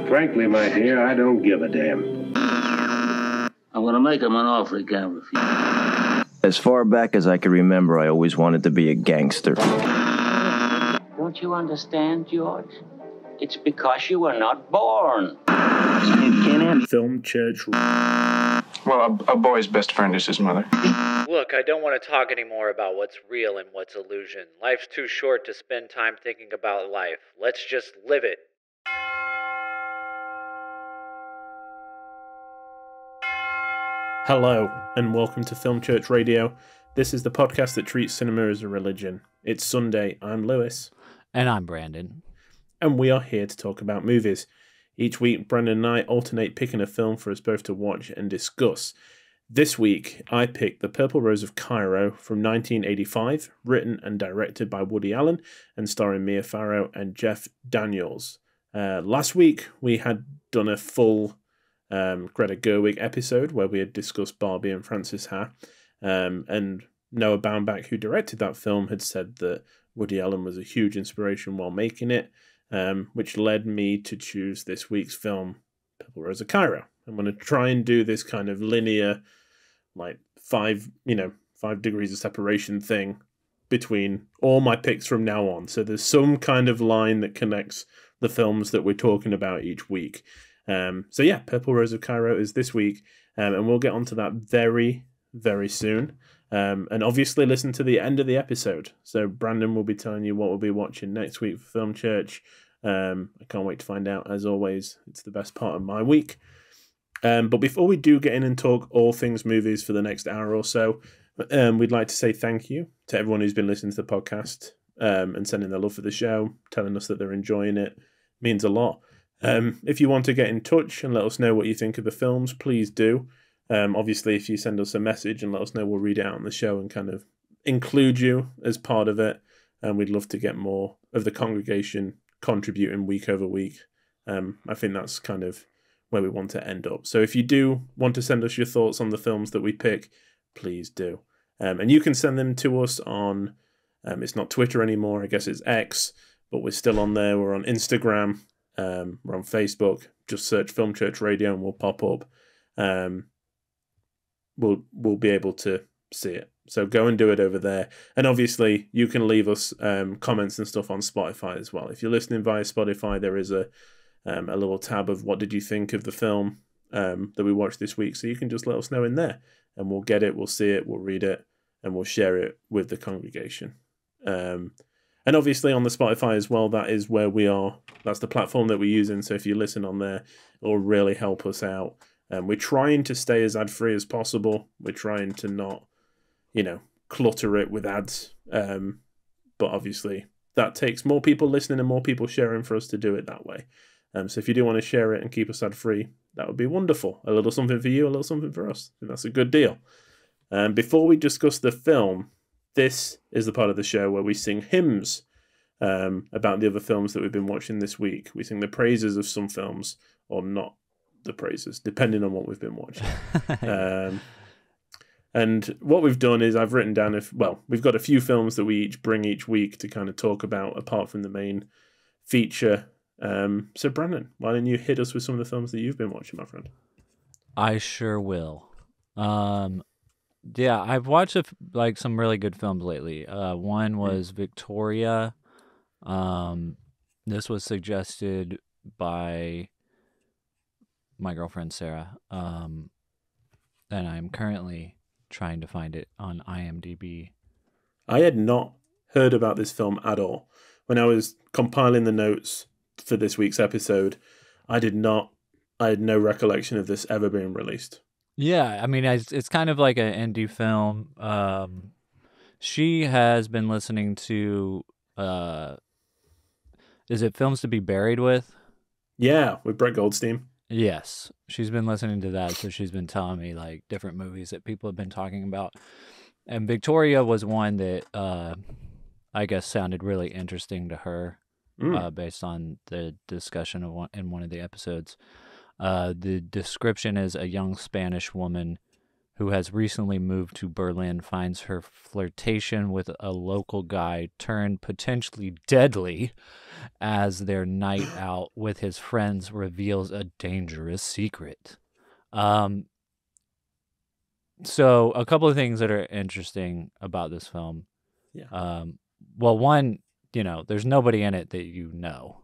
Frankly, my dear, I don't give a damn. I'm gonna make him an offer he can't refuse. As far back as I can remember, I always wanted to be a gangster. Don't you understand, George? It's because you were not born. Film church. Well, a boy's best friend is his mother. Look, I don't want to talk anymore about what's real and what's illusion. Life's too short to spend time thinking about life. Let's just live it. Hello, and welcome to Film Church Radio. This is the podcast that treats cinema as a religion. It's Sunday. I'm Lewis. And I'm Brandon. And we are here to talk about movies. Each week, Brandon and I alternate picking a film for us both to watch and discuss. This week, I picked The Purple Rose of Cairo from 1985, written and directed by Woody Allen and starring Mia Farrow and Jeff Daniels. Last week, we had done a full Greta Gerwig episode where we had discussed Barbie and Frances Ha. And Noah Baumbach, who directed that film, had said that Woody Allen was a huge inspiration while making it. Which led me to choose this week's film, Purple Rose of Cairo. I'm going to try and do this kind of linear, like 5 degrees of separation thing between all my picks from now on. So there's some kind of line that connects the films that we're talking about each week. So yeah, Purple Rose of Cairo is this week, and we'll get onto that very, very soon. And obviously listen to the end of the episode. So Brandon will be telling you what we'll be watching next week for Film Church. I can't wait to find out. As always, it's the best part of my week. But before we do get in and talk all things movies for the next hour or so, we'd like to say thank you to everyone who's been listening to the podcast and sending their love for the show, telling us that they're enjoying it. It means a lot. If you want to get in touch and let us know what you think of the films, please do. Obviously, if you send us a message and let us know, we'll read it out on the show and kind of include you as part of it. And we'd love to get more of the congregation contributing week over week. I think that's kind of where we want to end up. So if you do want to send us your thoughts on the films that we pick, please do. And you can send them to us on, it's not Twitter anymore, I guess it's X, but we're still on there. We're on Instagram, we're on Facebook. Just search Film Church Radio and we'll pop up. We'll be able to see it. So go and do it over there. And obviously, you can leave us comments and stuff on Spotify as well. If you're listening via Spotify, there is a little tab of what did you think of the film that we watched this week. So you can just let us know in there. And we'll get it, we'll see it, we'll read it, and we'll share it with the congregation. And obviously on the Spotify as well, that is where we are. That's the platform that we're using. So if you listen on there, it'll really help us out. We're trying to stay as ad-free as possible. We're trying to not, clutter it with ads. But obviously, that takes more people listening and more people sharing for us to do it that way. So if you do want to share it and keep us ad-free, that would be wonderful. A little something for you, a little something for us. I think that's a good deal. Before we discuss the film, this is the part of the show where we sing hymns about the other films that we've been watching this week. We sing the praises of some films, or not the praises, depending on what we've been watching. And what we've done is I've written down, we've got a few films that we each bring each week to kind of talk about apart from the main feature. So Brandon, why don't you hit us with some of the films that you've been watching, my friend? I sure will. Yeah, I've watched some really good films lately. One was Victoria. This was suggested by my girlfriend Sarah, and I'm currently trying to find it on IMDb. I had not heard about this film at all. When I was compiling the notes for this week's episode, I had no recollection of this ever being released. Yeah, I mean, it's kind of like an indie film. She has been listening to, is it Films to Be Buried With? Yeah, with Brett Goldstein. Yes, she's been listening to that, so she's been telling me like different movies that people have been talking about. And Victoria was one that I guess sounded really interesting to her, based on the discussion of in one of the episodes. The description is a young Spanish woman who has recently moved to Berlin finds her flirtation with a local guy turned potentially deadly as their night out with his friends reveals a dangerous secret. So a couple of things that are interesting about this film. Yeah. Well, one, there's nobody in it that you know.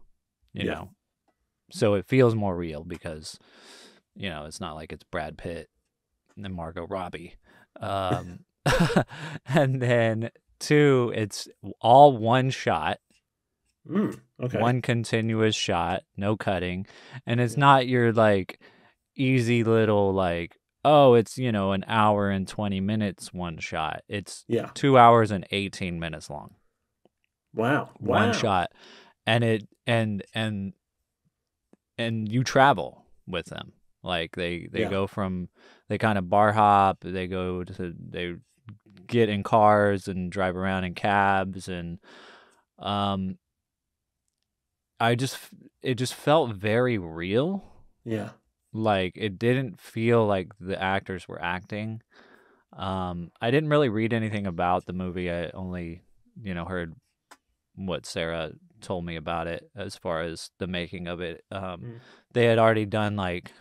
So it feels more real because, it's not like it's Brad Pitt and Margot Robbie. And then two, it's all one shot. Okay. One continuous shot, no cutting. And it's not your like easy little like, oh, it's, an hour and 20 minutes one shot. It's 2 hours and 18 minutes long. Wow. One shot. And it and you travel with them. Like they go from, they kind of bar hop, they get in cars and drive around in cabs, and it just felt very real. Yeah. Like it didn't feel like the actors were acting. I didn't really read anything about the movie. I only, heard what Sarah told me about it as far as the making of it. They had already done like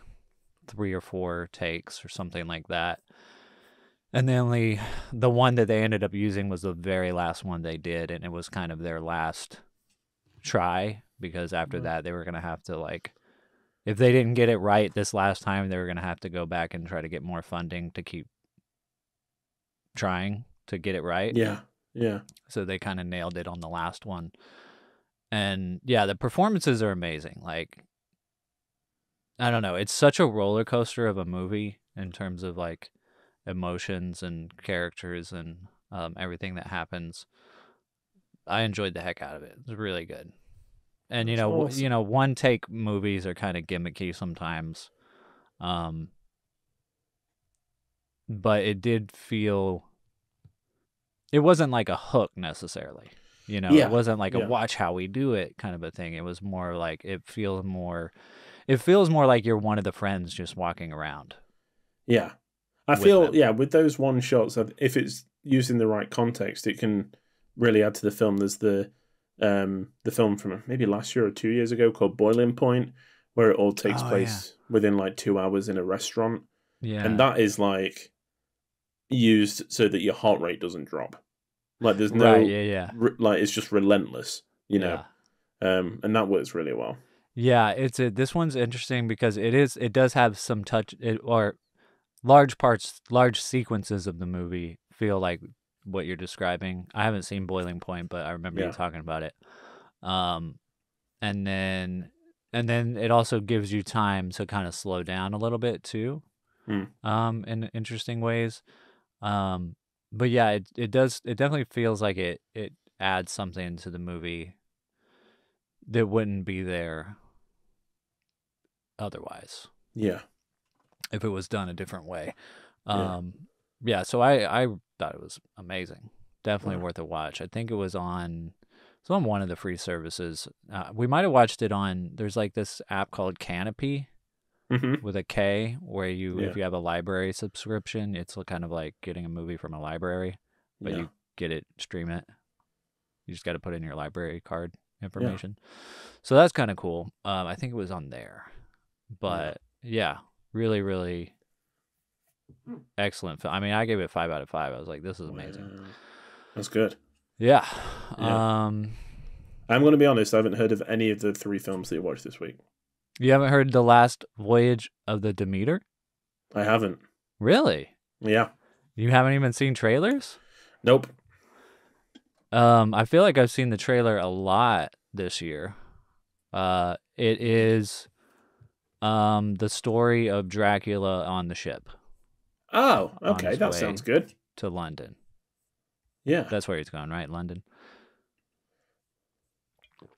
3 or 4 takes or something like that. And the one that they ended up using was the very last one they did, and it was kind of their last try, because after that they were going to have to, like, if they didn't get it right this last time, they were going to have to go back and try to get more funding to keep trying to get it right. Yeah. Yeah. So they kind of nailed it on the last one. And yeah, the performances are amazing. Like, I don't know, it's such a roller coaster of a movie in terms of like emotions and characters and everything that happens. I enjoyed the heck out of it. It was really good. And That's awesome. one take movies are kind of gimmicky sometimes. But it did feel, it wasn't like a hook necessarily. It wasn't like a watch how we do it kind of a thing. It was more like, it feels more like you're one of the friends just walking around. Yeah. I feel, with those one shots, if it's used in the right context, it can really add to the film. There's the film from maybe last year or 2 years ago called Boiling Point, where it all takes place within like 2 hours in a restaurant. Yeah. And that is like used so that your heart rate doesn't drop. Like there's no, like it's just relentless, and that works really well. Yeah, this one's interesting because it does have some or large sequences of the movie feel like what you're describing. I haven't seen Boiling Point, but I remember you talking about it. And then it also gives you time to kind of slow down a little bit too, in interesting ways. But yeah, it definitely feels like it adds something to the movie that wouldn't be there otherwise. Yeah. If it was done a different way. So I thought it was amazing. Definitely worth a watch. I think it was on one of the free services. We might have watched it on, there's like this app called Canopy with a K, where if you have a library subscription, it's kind of like getting a movie from a library, but you get it, stream it. You just got to put in your library card information. So that's kind of cool. I think it was on there. But really, really excellent film. I mean, I gave it 5 out of 5. I was like, this is amazing. That's good. Yeah. I'm going to be honest, I haven't heard of any of the 3 films that you watched this week. You haven't heard The Last Voyage of the Demeter? I haven't. Really? Yeah. You haven't even seen trailers? Nope. I feel like I've seen the trailer a lot this year. It is the story of Dracula on the ship. Oh, okay. That sounds good. To London. Yeah. That's where he's going, right? London?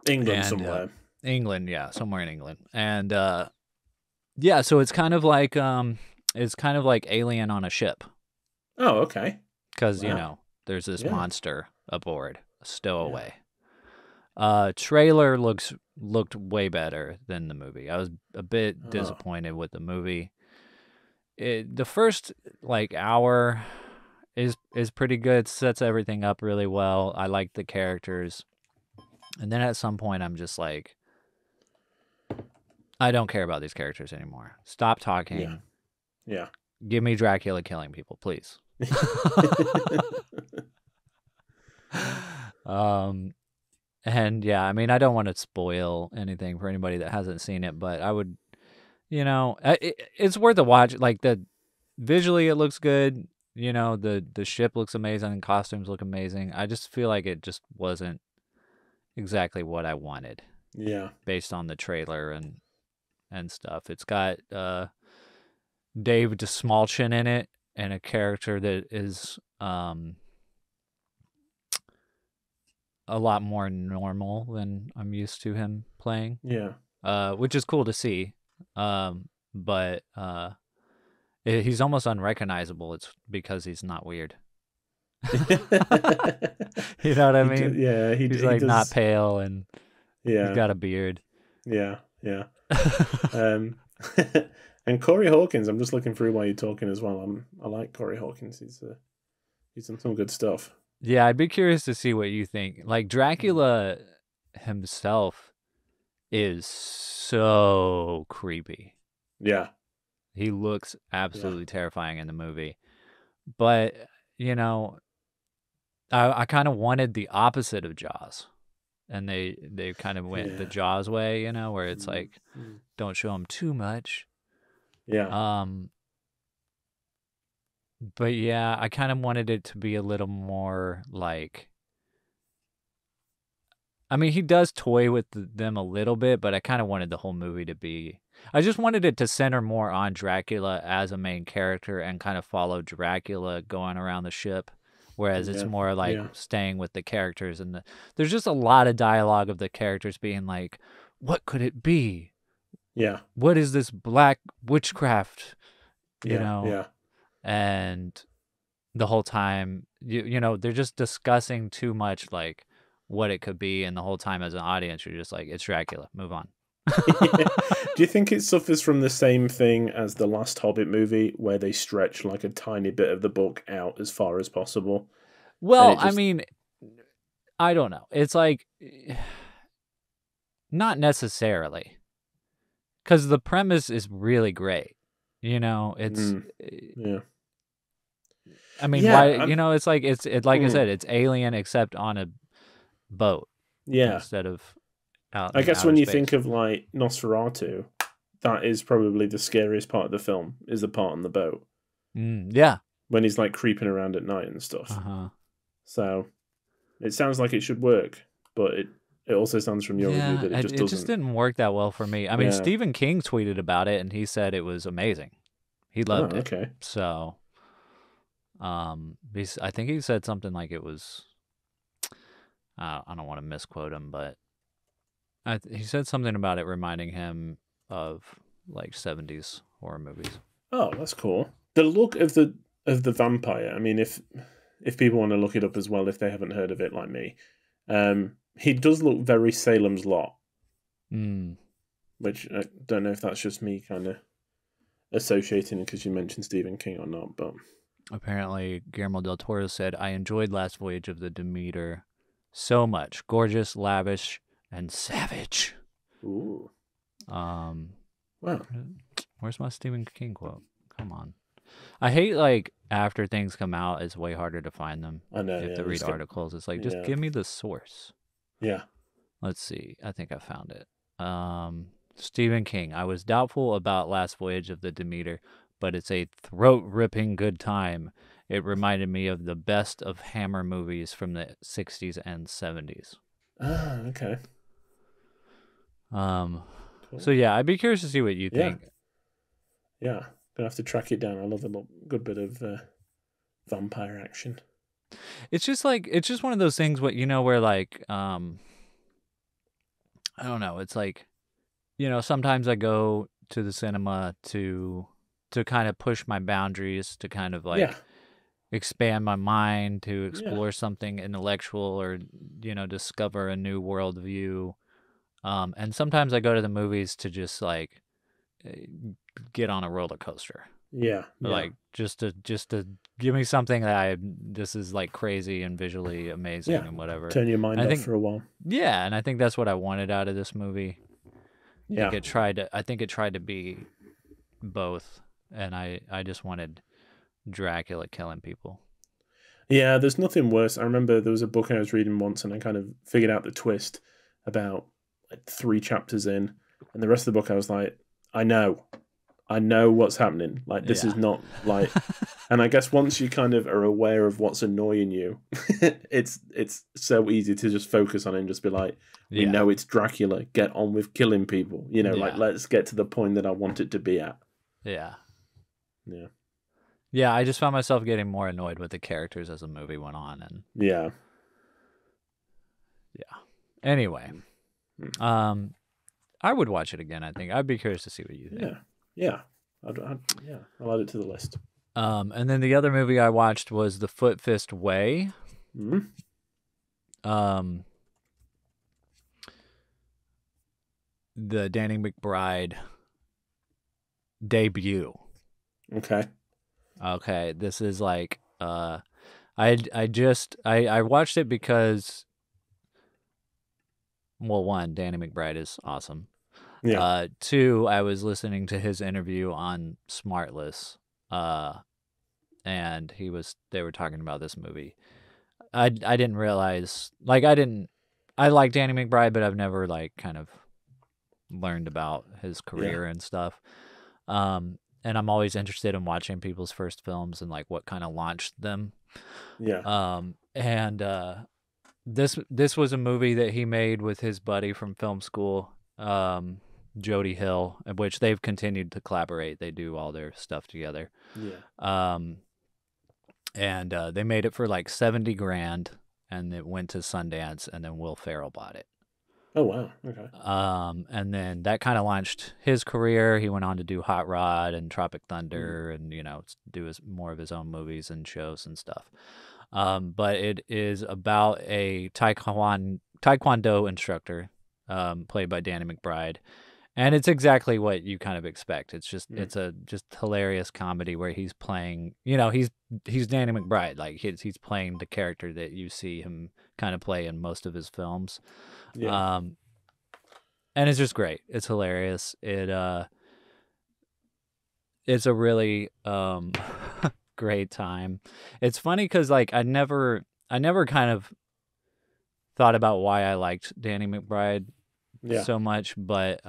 England somewhere. England, yeah, somewhere in England. And so it's kind of like Alien on a ship. Oh, okay. Because, there's this monster aboard, a stowaway. Trailer looked way better than the movie. I was a bit disappointed with the movie. The first hour is pretty good. Sets everything up really well. I like the characters. And then at some point, I'm just like, I don't care about these characters anymore. Stop talking. Yeah. Yeah. Give me Dracula killing people, please. And yeah, I mean, I don't want to spoil anything for anybody that hasn't seen it, but I would, it's worth a watch. Like visually, it looks good. The ship looks amazing and costumes look amazing. I just feel like it just wasn't exactly what I wanted. Yeah. Based on the trailer and stuff. It's got Dave DeSmalchin in it and a character that is a lot more normal than I'm used to him playing. Yeah. Which is cool to see. But he's almost unrecognizable. It's because he's not weird. You know what I mean? Yeah. He's like does... not pale and he's got a beard. Yeah. Yeah. And Corey Hawkins, I'm just looking through while you're talking as well. I like Corey Hawkins. He's done some good stuff. Yeah, I'd be curious to see what you think. Like Dracula himself is so creepy. Yeah. He looks absolutely terrifying in the movie. But, I kind of wanted the opposite of Jaws. And they kind of went the Jaws way, where it's like, don't show him too much. Yeah. But yeah, I kind of wanted it to be a little more like, I mean, he does toy with them a little bit, but I kind of wanted the whole movie to be, I just wanted it to center more on Dracula as a main character and kind of follow Dracula going around the ship. Whereas it's more like staying with the characters and there's just a lot of dialogue of the characters being like, what could it be? Yeah. What is this black witchcraft? You Yeah. know? Yeah. And the whole time, they're just discussing too much like what it could be. And the whole time as an audience, you're just like, it's Dracula. Move on. Do you think it suffers from the same thing as the last Hobbit movie, where they stretch like a tiny bit of the book out as far as possible? Well, I mean, I don't know. It's like, not necessarily, because the premise is really great. It's yeah. I mean, why? It's like it's like I said, it's Alien except on a boat. Yeah. Instead of. I guess when you think of like Nosferatu, that is probably the scariest part of the film, is the part on the boat. Yeah. When he's like creeping around at night and stuff. Uh-huh. So it sounds like it should work, but it also sounds from your review that it just doesn't. It just didn't work that well for me. I mean, Stephen King tweeted about it and he said it was amazing. He loved it. Okay. So, I think he said something like it was, I don't want to misquote him, but he said something about it reminding him of like 70s horror movies. Oh, that's cool. The look of the vampire. I mean, if people want to look it up as well, if they haven't heard of it like me, he does look very Salem's Lot. Which I don't know if that's just me kind of associating it because you mentioned Stephen King or not, but apparently Guillermo del Toro said, "I enjoyed Last Voyage of the Demeter so much. Gorgeous, lavish, and savage." Ooh. Wow. Where's my Stephen King quote? Come on. I hate like after things come out, it's way harder to find them. I know. You have to read articles. It's like, just give me the source. Yeah. Let's see. I think I found it. Stephen King. I was doubtful about Last Voyage of the Demeter, but it's a throat-ripping good time. It reminded me of the best of Hammer movies from the 60s and 70s. Ah, okay. Cool. So yeah, I'd be curious to see what you think. Yeah. Gonna have to track it down. I love a good bit of vampire action. It's just one of those things where like I don't know, it's like, sometimes I go to the cinema to kind of push my boundaries, to kind of like expand my mind, to explore something intellectual, or discover a new worldview. And sometimes I go to the movies to just like get on a roller coaster. Yeah. Like just to give me something that this is like crazy and visually amazing and whatever. Turn your mind I off think, for a while. Yeah, and I think that's what I wanted out of this movie. Yeah. I think it tried to be both, and I just wanted Dracula killing people. Yeah, there's nothing worse. I remember there was a book I was reading once, and I kind of figured out the twist about like 3 chapters in, and the rest of the book I was like, I know what's happening. Like this is not like, and I guess once you kind of are aware of what's annoying you, it's so easy to just focus on it and just be like, we know it's Dracula. Get on with killing people. You know, like let's get to the point that I want it to be at. Yeah. Yeah. Yeah, I just found myself getting more annoyed with the characters as the movie went on, and yeah. Anyway, I would watch it again. I think I'd be curious to see what you think. Yeah. I'll add it to the list. And then the other movie I watched was The Foot Fist Way. The Danny McBride debut. Okay, this is like I watched it because, well, one, Danny McBride is awesome. Yeah. 2, I was listening to his interview on Smartless, and they were talking about this movie. I didn't realize, like, I like Danny McBride, but I've never like kind of learned about his career and stuff. And I'm always interested in watching people's first films and like what kind of launched them. Yeah. This was a movie that he made with his buddy from film school, Jody Hill, in which they've continued to collaborate. They do all their stuff together. Yeah. And they made it for like $70,000, and it went to Sundance, and then Will Ferrell bought it. Oh wow. Okay. And then that kind of launched his career. He went on to do Hot Rod and Tropic Thunder, and do more of his own movies and shows and stuff. But it is about a taekwondo instructor, played by Danny McBride, and it's exactly what you kind of expect. It's just it's a just hilarious comedy where he's playing. He's Danny McBride. Like he's playing the character that you see him kind of play in most of his films. Yeah. And it's just great. It's hilarious. It's a really great time. It's funny because like I never kind of thought about why I liked Danny McBride so much, but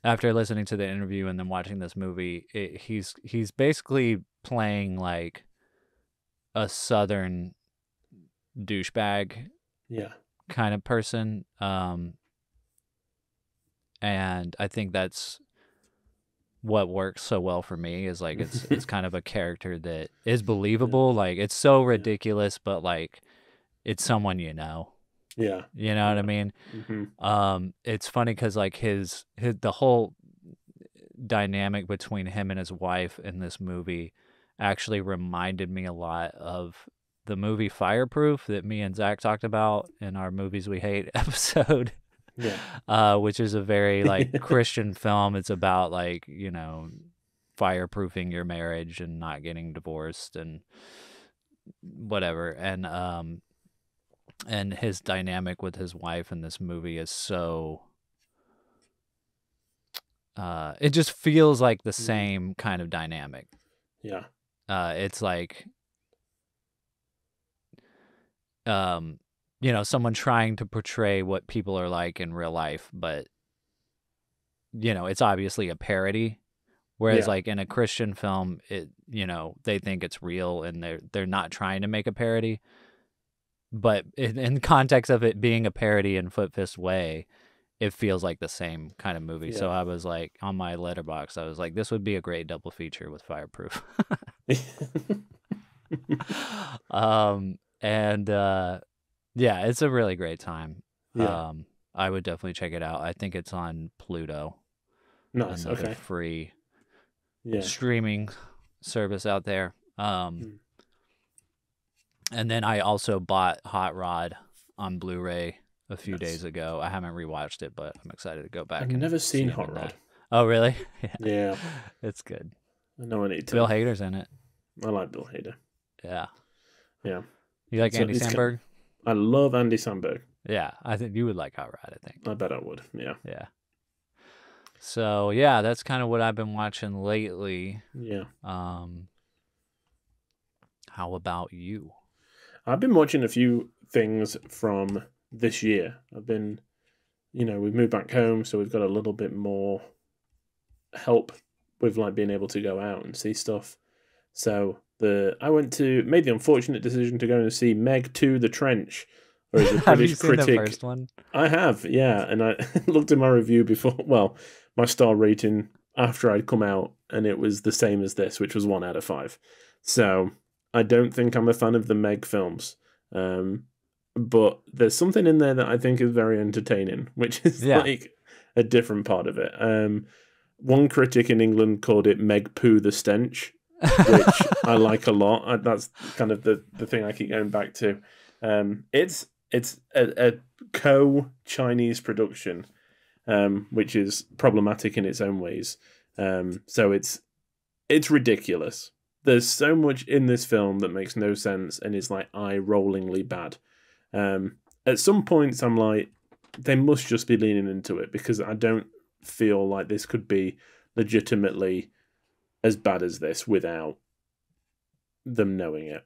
after listening to the interview and then watching this movie, he's basically playing like a Southern douchebag kind of person, and I think that's what works so well for me. Is like it's kind of a character that is believable. Like it's so ridiculous, but like it's someone you know. Yeah. You know what I mean? Mm-hmm. It's funny because like the whole dynamic between him and his wife in this movie actually reminded me a lot of the movie Fireproof that me and Zach talked about in our Movies We Hate episode. Which is a very like Christian film. It's about like, fireproofing your marriage and not getting divorced and whatever. And his dynamic with his wife in this movie is so it just feels like the same kind of dynamic. Yeah. It's like someone trying to portray what people are like in real life, but it's obviously a parody. Whereas like in a Christian film, they think it's real and they're not trying to make a parody. But in context of it being a parody in Foot Fist Way, it feels like the same kind of movie. So I was like, on my letterbox, I was like, this would be a great double feature with Fireproof. It's a really great time. I would definitely check it out. I think it's on Pluto. Nice. Another free streaming service out there. And then I also bought Hot Rod on Blu-ray a few days ago. I haven't rewatched it, but I'm excited to go back. I've never seen Hot Rod. Oh, really? Yeah. Yeah, It's good. I know I need to. Bill Hader's in it. I like Bill Hader. Yeah. Yeah. You like So Andy it's Samberg? I love Andy Samberg. Yeah, I think you would like Hot Rod, I think. I bet I would. Yeah. Yeah. So, yeah, that's kind of what I've been watching lately. Yeah. How about you? I've been watching a few things from this year. I've been, we've moved back home, so we've got a little bit more help with like being able to go out and see stuff. So I made the unfortunate decision to go and see Meg 2: The Trench. Or as a Have you British seen critic, the first one? I have, yeah, and I looked at my review before. Well, my star rating after I'd come out, and it was the same as this, which was 1 out of 5. So I don't think I'm a fan of the Meg films, but there's something in there that I think is very entertaining, which is like a different part of it. One critic in England called it Meg Poo the Stench, which I like a lot. That's kind of the thing I keep going back to. It's a co-Chinese production, which is problematic in its own ways. So it's ridiculous. There's so much in this film that makes no sense and is like eye-rollingly bad. At some points, I'm like, they must just be leaning into it, because I don't feel like this could be legitimately as bad as this without them knowing it.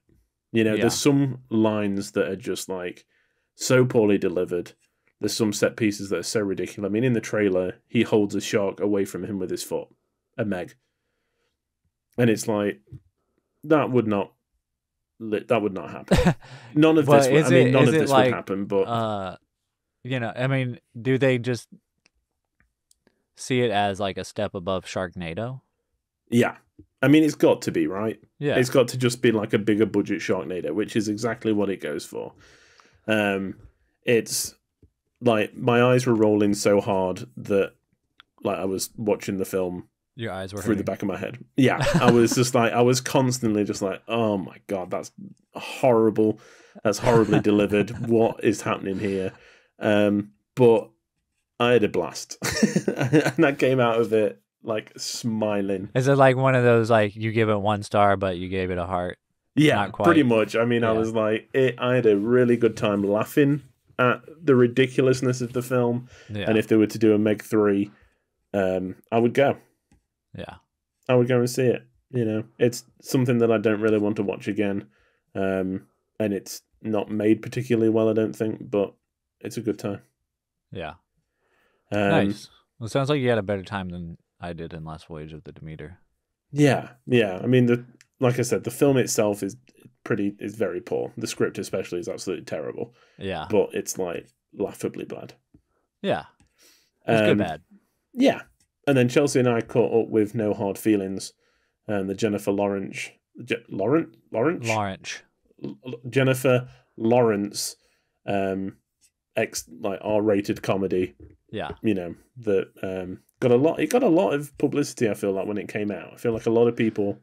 There's some lines that are just like so poorly delivered. There's some set pieces that are so ridiculous. I mean, in the trailer, he holds a shark away from him with his foot, a Meg, and it's like that would not happen. None of this. None of this would happen. But I mean, do they just see it as like a step above Sharknado? Yeah. I mean, it's got to be, right? Yeah. It's got to just be like a bigger budget Sharknado, which is exactly what it goes for. It's like my eyes were rolling so hard that like I was watching the film. Your eyes were through the back of my head. Yeah. I was just like, I was constantly just like, oh my God, that's horrible. That's horribly delivered. What is happening here? But I had a blast. And I came out of it like smiling. Is it like one of those like you give it 1 star but you gave it a heart? Yeah, Not quite. pretty much. I mean, I was like, I had a really good time laughing at the ridiculousness of the film. Yeah. And if they were to do a Meg 3, I would go. Yeah. I would go and see it. It's something that I don't really want to watch again. And it's not made particularly well, I don't think, but it's a good time. Yeah. Nice. Well, it sounds like you had a better time than I did in Last Voyage of the Demeter. Yeah. I mean, like I said, the film itself is very poor. The script especially is absolutely terrible. Yeah. But it's like laughably bad. Yeah. It's good bad. Yeah. And then Chelsea and I caught up with No Hard Feelings, and the Jennifer Lawrence, Jennifer Lawrence, R-rated comedy. Yeah. That got a lot. It got a lot of publicity. I feel like when it came out, I feel like a lot of people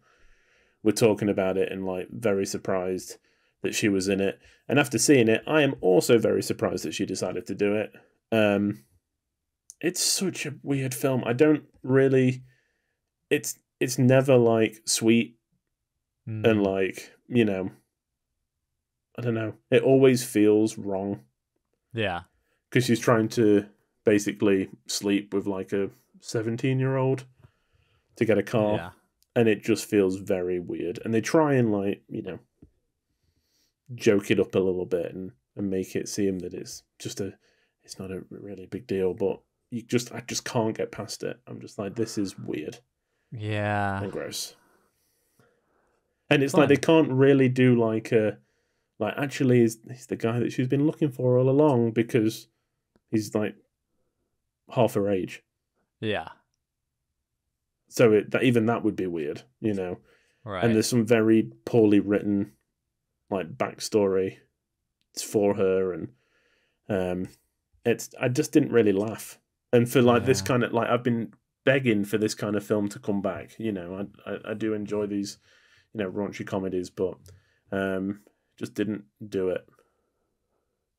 were talking about it and like very surprised that she was in it. And after seeing it, I am also very surprised that she decided to do it. It's such a weird film. I don't really. It's never like sweet and like I don't know. It always feels wrong. Yeah. Because she's trying to basically sleep with like a 17-year-old to get a car. Yeah. And it just feels very weird. And they try and like, joke it up a little bit and make it seem that it's not a really big deal, but I just can't get past it. I'm just like, this is weird. Yeah. And gross. And it's like they can't really do like actually he's the guy that she's been looking for all along, because he's like half her age. Yeah. So even that would be weird, Right. And there's some very poorly written like backstory for her, and I just didn't really laugh. And for like this kind of like, I've been begging for this kind of film to come back. I do enjoy these, raunchy comedies, but just didn't do it.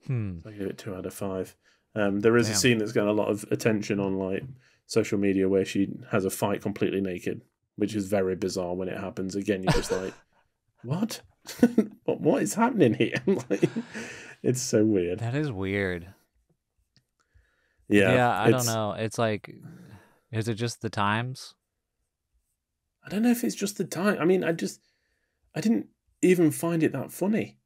So I give it 2 out of 5. There is a scene that's got a lot of attention on like social media where she has a fight completely naked, which is very bizarre when it happens. Again, you're just like, what? What is happening here? Like, it's so weird. That is weird. Yeah, I don't know. It's like, is it just the times? I don't know if it's just the time. I mean, I didn't even find it that funny.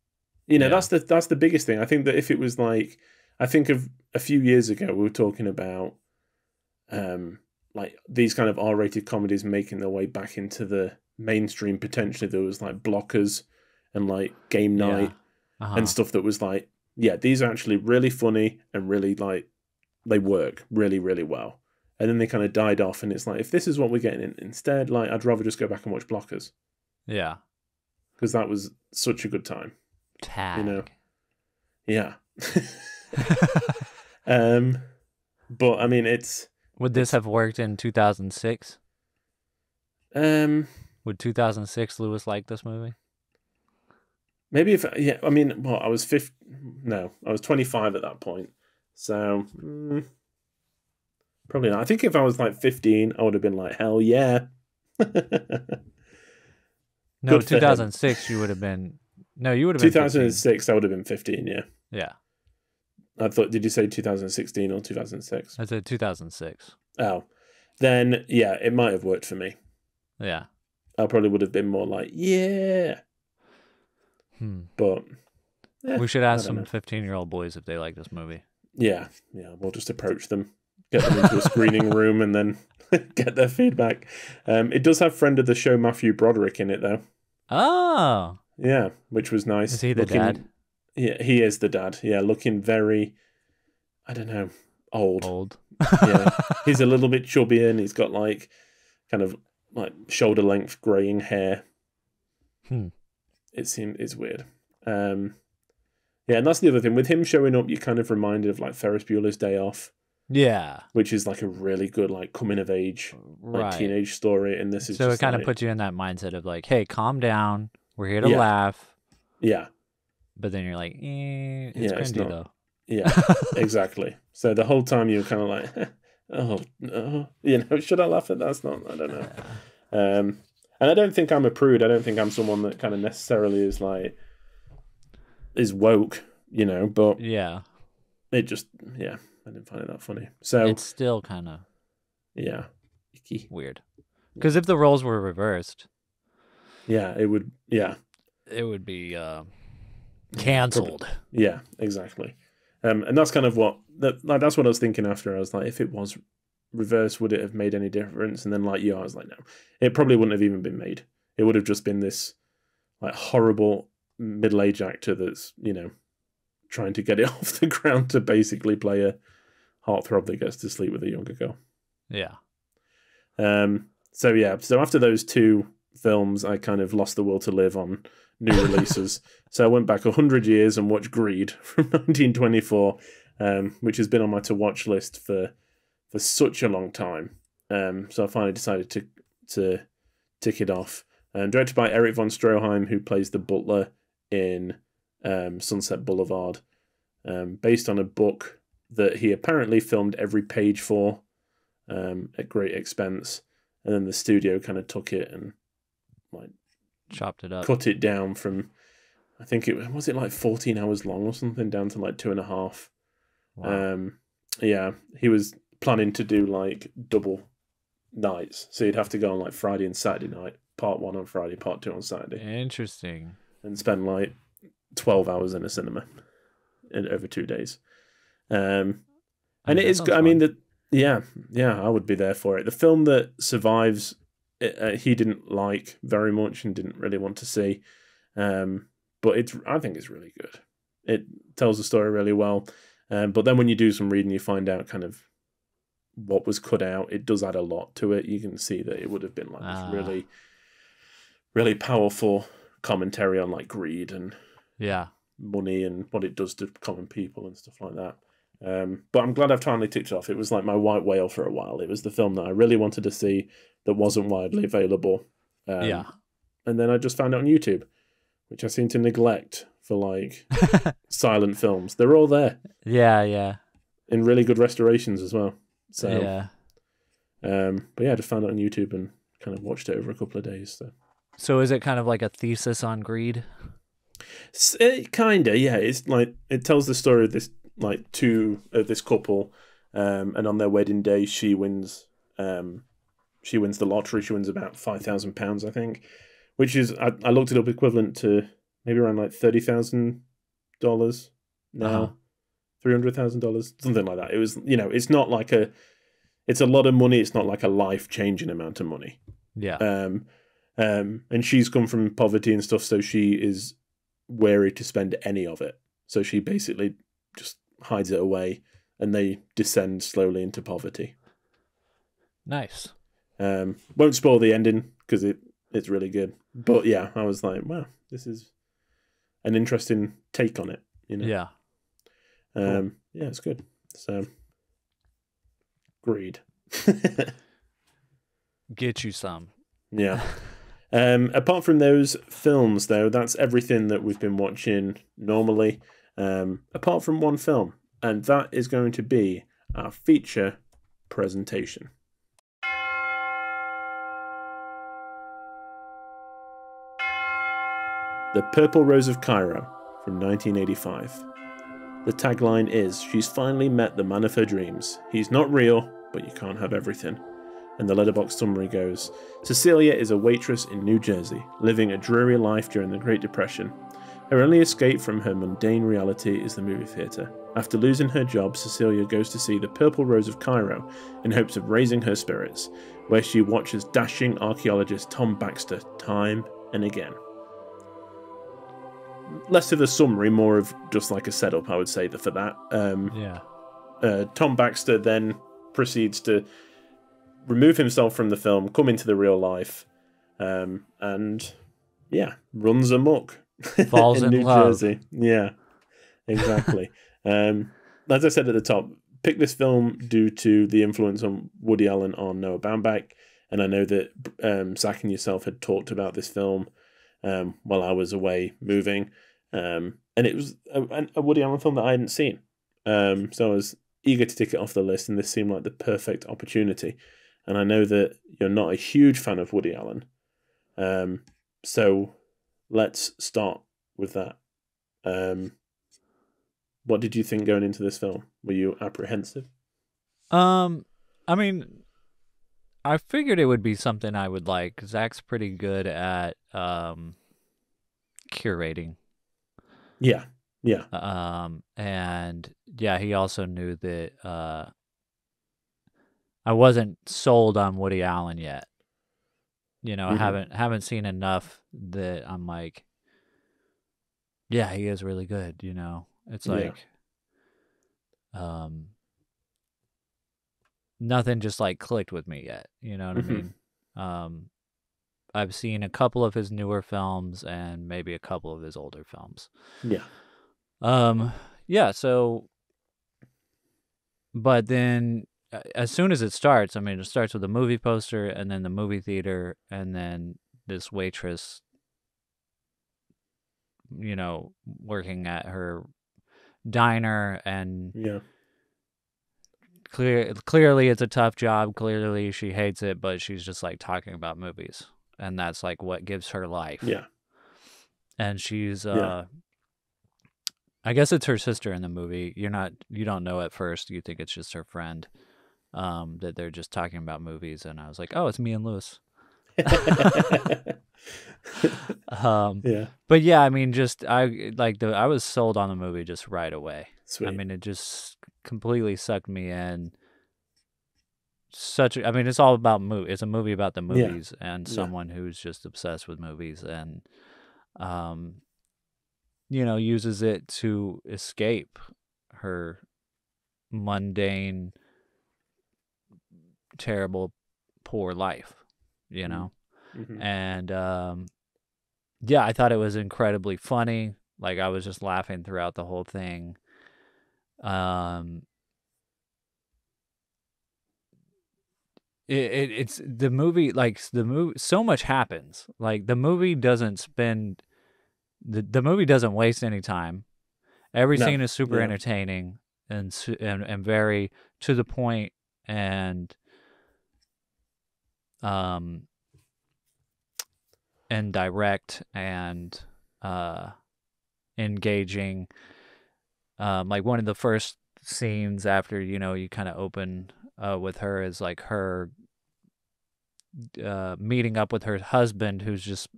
You know, that's the biggest thing. I think that if it was like, I think of a few years ago, we were talking about like these kind of R-rated comedies making their way back into the mainstream. Potentially, there was like Blockers and like Game Night and stuff that was like, yeah, these are actually really funny and really like they work really, really well. And then they kind of died off, and it's like, if this is what we're getting instead, like I'd rather just go back and watch Blockers. Yeah, because that was such a good time. Tag. You know, yeah. But I mean, would this have worked in 2006? Would 2006 Lewis like this movie? Maybe if I mean, well, I was 25 at that point, so probably not. I think if I was like 15, I would have been like, hell yeah. No, 2006 you would have been. No, you would have been 2006. I would have been 15. Yeah. Yeah. I thought. Did you say 2016 or 2006? I said 2006. Oh, then yeah, it might have worked for me. Yeah. I probably would have been more like, yeah. But we should ask some 15-year-old boys if they like this movie. Yeah. We'll just approach them, get them into a screening room, and then get their feedback. It does have friend of the show Matthew Broderick in it, though. Oh. Yeah, which was nice. Is he the dad? Yeah, he is the dad. Yeah, looking very, I don't know, old. Yeah, he's a little bit chubby and he's got like kind of like shoulder length graying hair. It's weird. Yeah, and that's the other thing with him showing up. You're kind of reminded of like Ferris Bueller's Day Off. Yeah, which is like a really good like coming of age, like teenage story, and this is so just it kind like, of puts you in that mindset of like, hey, calm down. We're here to laugh. Yeah. But then you're like, it's cringy though. Yeah, exactly. So the whole time you're kind of like, oh, no, should I laugh at that? That's not, I don't know. And I don't think I'm a prude. I don't think I'm someone that kind of necessarily is like, is woke, but yeah, it just, I didn't find it that funny. So it's still kind of, icky. Weird. Because if the roles were reversed, it would be canceled. Yeah, exactly. And that's kind of that's what I was thinking after. I was like, if it was reversed, would it have made any difference? And then like I was like, no, it probably wouldn't have even been made. It would have just been this like horrible middle-aged actor that's, trying to get it off the ground to basically play a heartthrob that gets to sleep with a younger girl. Yeah. So after those two films, I kind of lost the will to live on new releases. So I went back 100 years and watched Greed from 1924, which has been on my to-watch list for such a long time. So I finally decided to tick it off. Directed by Eric von Stroheim, who plays the butler in Sunset Boulevard, based on a book that he apparently filmed every page for at great expense. And then the studio kind of took it and like chopped it up, cut it down from, I think was like 14 hours long or something, down to like 2.5. Wow. He was planning to do like double nights, so you'd have to go on like Friday and Saturday night, part 1 on Friday, part 2 on Saturday. Interesting. And spend like 12 hours in a cinema over 2 days. And it is good. I mean, I would be there for it. The film that survives, he didn't like very much and didn't really want to see. But I think it's really good. It tells the story really well. But then when you do some reading, you find out kind of what was cut out. It does add a lot to it. You can see that it would have been like this really, really powerful commentary on like greed and money and what it does to common people and stuff like that. But I'm glad I've finally ticked it off. It was like my white whale for a while. It was the film that I really wanted to see that wasn't widely available. And then I just found it on YouTube, which I seem to neglect for like silent films. They're all there. Yeah. In really good restorations as well. So But yeah, I just found it on YouTube and kind of watched it over a couple of days. So is it kind of like a thesis on greed? Kinda, yeah. It's like it tells the story of this this couple, and on their wedding day, she wins. She wins the lottery. She wins about £5,000, I think, which is I looked it up, equivalent to maybe around like $30,000 now, $300,000, something like that. It was, it's not like it's a lot of money. It's not like a life-changing amount of money. Yeah. And she's come from poverty and stuff, so she is wary to spend any of it. So she basically just hides it away, and they descend slowly into poverty. Nice. Won't spoil the ending because it's really good. But yeah, I was like, wow, this is an interesting take on it. Yeah. Cool. Yeah, it's good. So, greed. Get you some. Yeah. Apart from those films, though, that's everything that we've been watching normally, apart from one film, and that is going to be our feature presentation. The Purple Rose of Cairo from 1985. The tagline is, "She's finally met the man of her dreams. He's not real, but you can't have everything." And the letterbox summary goes, Cecilia is a waitress in New Jersey, living a dreary life during the Great Depression. Her only escape from her mundane reality is the movie theatre. After losing her job, Cecilia goes to see the Purple Rose of Cairo in hopes of raising her spirits, where she watches dashing archaeologist Tom Baxter time and again. Less of a summary, more of just like a setup, I would say, for that. Tom Baxter then proceeds to remove himself from the film, come into the real life, and runs amok. Falls in New love. Jersey. Yeah, exactly. As I said at the top, picked this film due to the influence on Woody Allen on Noah Baumbach, and I know that Zach and yourself had talked about this film while I was away moving, and it was a Woody Allen film that I hadn't seen, so I was eager to tick it off the list, and this seemed like the perfect opportunity. And I know that you're not a huge fan of Woody Allen, so let's start with that. What did you think going into this film? Were you apprehensive? I mean, I figured it would be something I would like. Zach's pretty good at curating. Yeah. And yeah, he also knew that I wasn't sold on Woody Allen yet. I haven't seen enough that I'm like, yeah, he is really good. It's like, nothing just like clicked with me yet. You know what I mean? I've seen a couple of his newer films and maybe a couple of his older films. So, but then as soon as it starts, it starts with a movie poster and then the movie theater and then this waitress, working at her diner, and clearly it's a tough job. Clearly she hates it, but she's just like talking about movies, and that's like what gives her life. Yeah. And she's I guess it's her sister in the movie. You don't know at first. You think it's just her friend. That they're just talking about movies, and I was like, oh, it's me and Lewis. But yeah, I was sold on the movie just right away. Sweet. It just completely sucked me in. It's all about It's a movie about the movies and someone who's just obsessed with movies, and uses it to escape her mundane, terrible, poor life, and I thought it was incredibly funny. Like, I was just laughing throughout the whole thing. It's the movie, so much happens. Like, the movie doesn't spend the movie doesn't waste any time. Every scene is super entertaining and very to the point, and and direct and engaging. Like one of the first scenes after, you kind of open with her is like her meeting up with her husband, who's just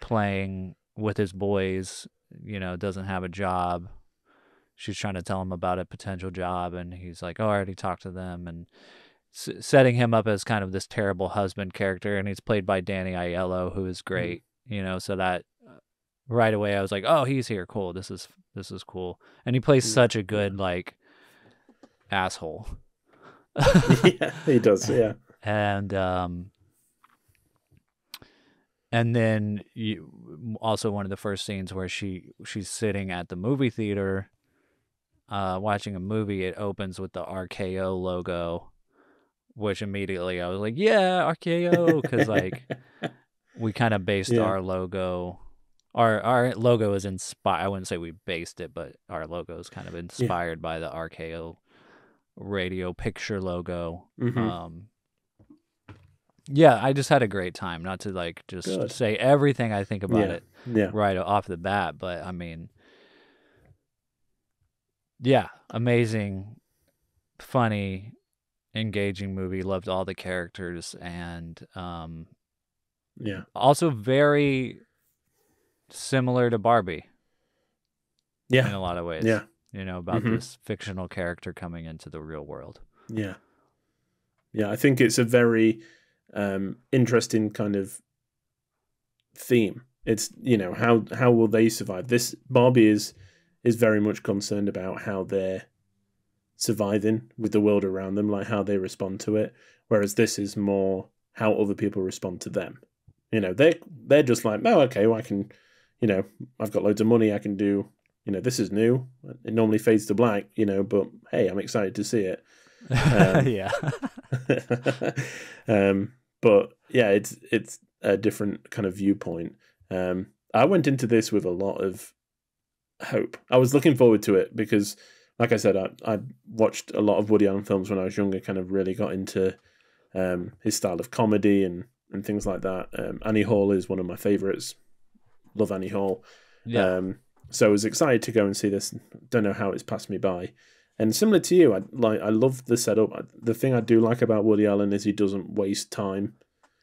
playing with his boys, doesn't have a job. She's trying to tell him about a potential job, and he's like, oh, I already talked to them, and setting him up as kind of this terrible husband character, and he's played by Danny Aiello, who is great, so that right away I was like, oh, he's here, cool, this is cool. And he plays such a good like asshole. Yeah, he does, yeah. And then also one of the first scenes where she's sitting at the movie theater watching a movie. It opens with the RKO logo, which immediately I was like, yeah, RKO, because like we kind of based our logo. Our logo is inspired. I wouldn't say we based it, but our logo is kind of inspired by the RKO radio picture logo. Yeah, I just had a great time. Not to like just say everything I think about it right off the bat, but I mean, yeah, amazing, funny, engaging movie. Loved all the characters, and also very similar to Barbie. Yeah, in a lot of ways. Yeah, about this fictional character coming into the real world. Yeah, I think it's a very interesting kind of theme. It's how will they survive? This Barbie is very much concerned about how they're surviving with the world around them, like how they respond to it. Whereas this is more how other people respond to them. They're just like, oh, okay, well, I can, I've got loads of money, I can do, this is new. It normally fades to black, but hey, I'm excited to see it. Yeah. But yeah, it's a different kind of viewpoint. I went into this with a lot of hope. I was looking forward to it because, like I said, I watched a lot of Woody Allen films when I was younger, kind of really got into his style of comedy and things like that. Annie Hall is one of my favorites. Love Annie Hall. Yeah. So I was excited to go and see this. Don't know how it's passed me by. And similar to you, I love the setup. The thing I do like about Woody Allen is he doesn't waste time.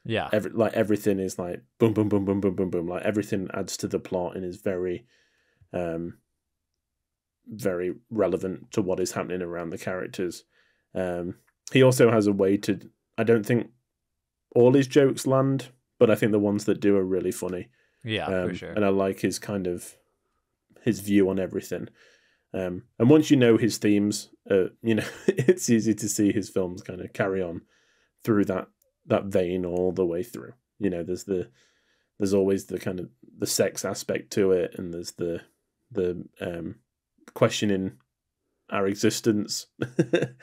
Yeah. Everything is like boom, boom, boom, boom, boom, boom, boom. Like everything adds to the plot and is very, very relevant to what is happening around the characters. He also has a way to. I don't think all his jokes land, but I think the ones that do are really funny. Yeah, for sure. And I like his his view on everything. And once you know his themes, it's easy to see his films kind of carry on through that vein all the way through. There's always the kind of the sex aspect to it, and there's the questioning our existence,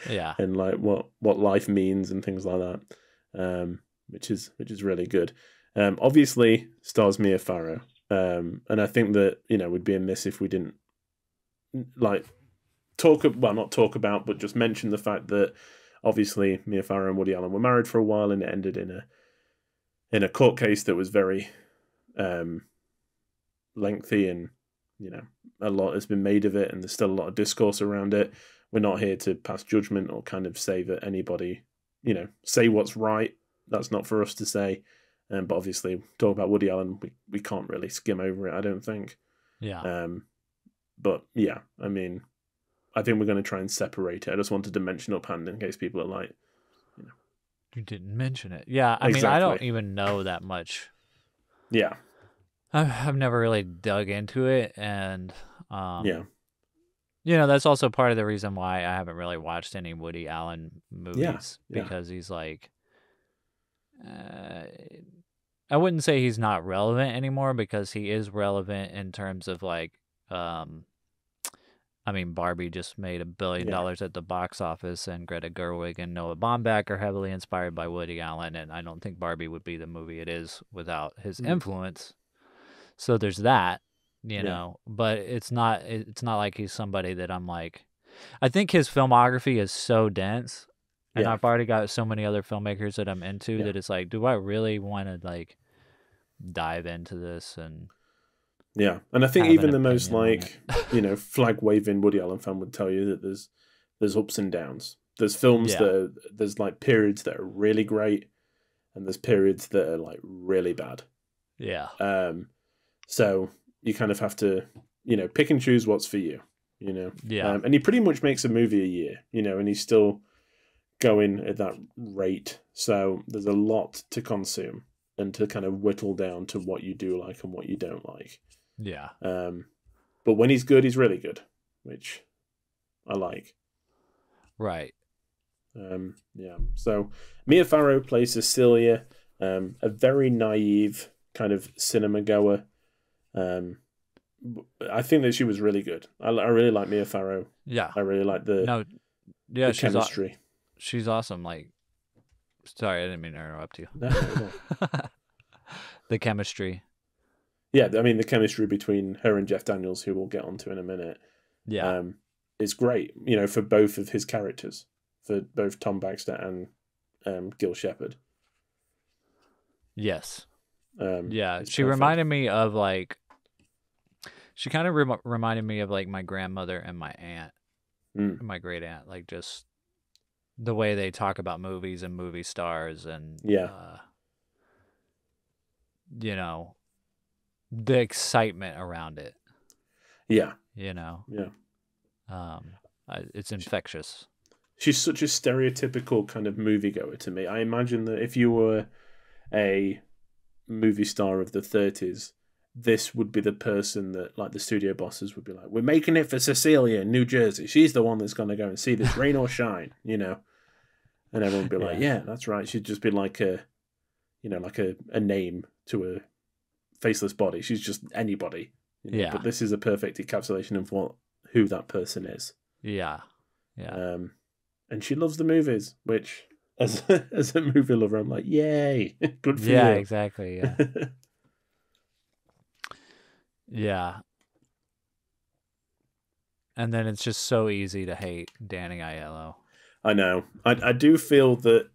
yeah, and like what life means and things like that, which is really good. Obviously stars Mia Farrow, and I think that we'd be amiss if we didn't not talk about, but just mention the fact that obviously Mia Farrow and Woody Allen were married for a while, and it ended in a court case that was very lengthy, and a lot has been made of it, and there's still a lot of discourse around it. We're not here to pass judgment or kind of say that anybody say what's right. That's not for us to say. But obviously, talk about Woody Allen, we can't really skim over it, I don't think. Yeah. But yeah, I mean, I think we're going to try and separate it. I just wanted to mention uphand in case people are like, you didn't mention it. Yeah, I mean, I don't even know that much. Yeah. I've never really dug into it, and yeah. That's also part of the reason why I haven't really watched any Woody Allen movies, because he's like, I wouldn't say he's not relevant anymore, because he is relevant in terms of like, I mean, Barbie just made $1 billion at the box office, and Greta Gerwig and Noah Baumbach are heavily inspired by Woody Allen, and I don't think Barbie would be the movie it is without his influence. So there's that, but it's not like he's somebody that I'm like, I think his filmography is so dense And Yeah. I've already got so many other filmmakers that I'm into Yeah. that it's like, do I really want to like dive into this and Yeah, and I think have even an the most opinion on it? flag waving Woody Allen fan would tell you that there's ups and downs. There's films Yeah. there's like periods that are really great, and there's periods that are like really bad. Yeah. So you kind of have to pick and choose what's for you. Yeah. And he pretty much makes a movie a year. And he's still going at that rate. So there's a lot to consume and to kind of whittle down to what you do like and what you don't like. Yeah. But when he's good, he's really good, which I like. Right. Yeah. So Mia Farrow plays Cecilia, a very naive kind of cinema goer. I think that she was really good. I really like Mia Farrow. Yeah. I really like the Yeah, chemistry. She's awesome. Like, sorry, I didn't mean to interrupt you. No, no. The chemistry. Yeah, I mean the chemistry between her and Jeff Daniels, who we'll get onto in a minute, Yeah. is great. For both of his characters, for both Tom Baxter and Gil Shepard. Yes. Yeah, she reminded me of like. She kind of reminded me of like my grandmother and my aunt, my great aunt, like just the way they talk about movies and movie stars and the excitement around it. Yeah. Yeah. It's infectious. She's such a stereotypical kind of moviegoer to me. I imagine that if you were a movie star of the 30s, this would be the person that, like, the studio bosses would be like, we're making it for Cecilia in New Jersey. She's the one that's going to go and see this, rain or shine, And everyone would be like, yeah, that's right. She'd just be like a name to a faceless body. She's just anybody. Yeah. But this is a perfect encapsulation of who that person is. Yeah. Yeah. And she loves the movies, which, as a movie lover, I'm like, yay, good for you. Yeah, exactly, yeah. Yeah. And then it's just so easy to hate Danny Aiello. I know. I do feel that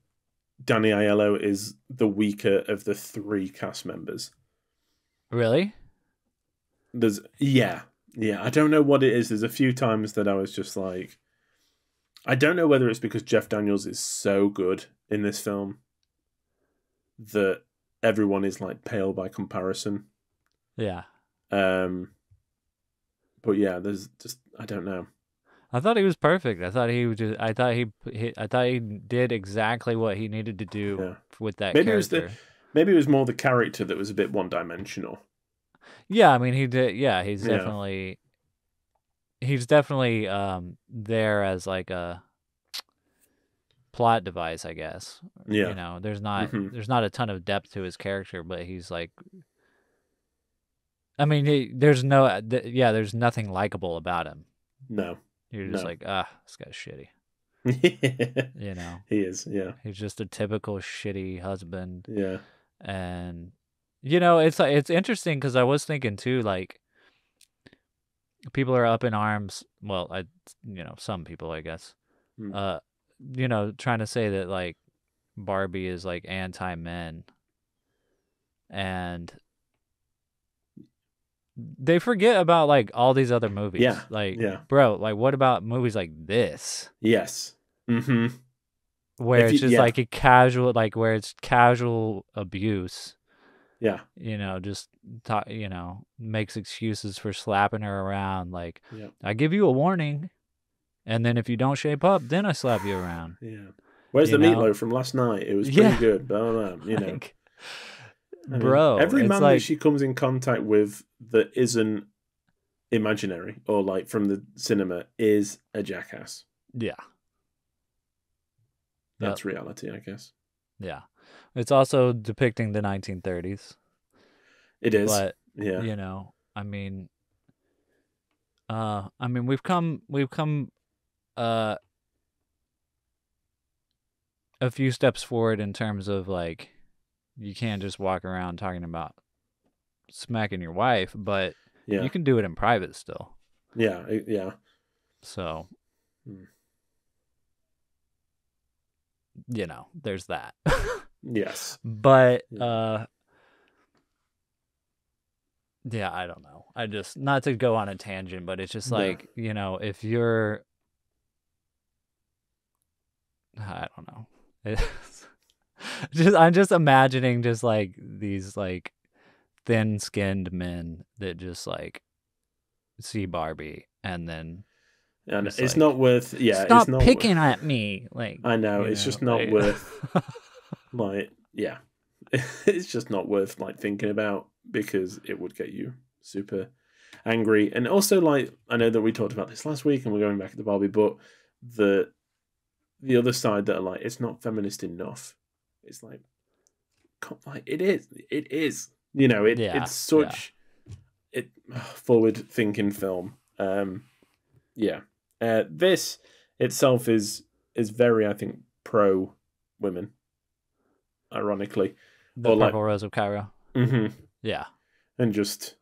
Danny Aiello is the weaker of the three cast members. Really? Yeah. I don't know what it is. There's a few times that I was just like, I don't know whether it's because Jeff Daniels is so good in this film that everyone is like pale by comparison. Yeah. But yeah, there's just, I don't know. I thought he was perfect. I thought he did exactly what he needed to do with that character. Maybe it was more the character that was a bit one-dimensional. Yeah, I mean he did. Yeah, he's definitely there as like a plot device, I guess. Yeah. There's not a ton of depth to his character, but he's like. I mean, there's nothing likable about him. No. You're just like, this guy's shitty. He is, yeah. He's just a typical shitty husband. Yeah. And, it's interesting because I was thinking too, like, people are up in arms. Well, some people, I guess, trying to say that, like, Barbie is, like, anti-men. And they forget about like all these other movies. Yeah. Like, bro, like what about movies like this? Yes. Mm-hmm. Where it's just like a casual, like where it's casual abuse. Yeah. Just makes excuses for slapping her around. Like, I give you a warning, and then if you don't shape up, then I slap you around. Yeah. Where's the meatloaf from last night? It was pretty good, but bro, every man that she comes in contact with that isn't imaginary or like from the cinema is a jackass. Yeah. That's reality, I guess. Yeah. It's also depicting the 1930s. It is. But yeah. I mean we've come a few steps forward in terms of like you can't just walk around talking about smacking your wife, but you can do it in private still. Yeah, yeah. So, you know, there's that. Yes. But Yeah. yeah, I don't know. I just, not to go on a tangent, but it's just No. like, you know, if you're, I don't know. It's just, I'm just imagining just like these like thin-skinned men that just like see Barbie and then And just it's like, not worth. Yeah, it's stop not. picking at me, like, I know you it's know, just not like, worth. Like, yeah, it's just not worth like thinking about because it would get you super angry. And also, like, I know that we talked about this last week, and we're going back to the Barbie, but the other side that are like, it's not feminist enough. It's like, like it is. It is. You know, yeah, it's such it forward thinking film. Yeah. This itself is very, I think, pro women. Ironically, the or like, Purple Rose of Cairo. Yeah, and just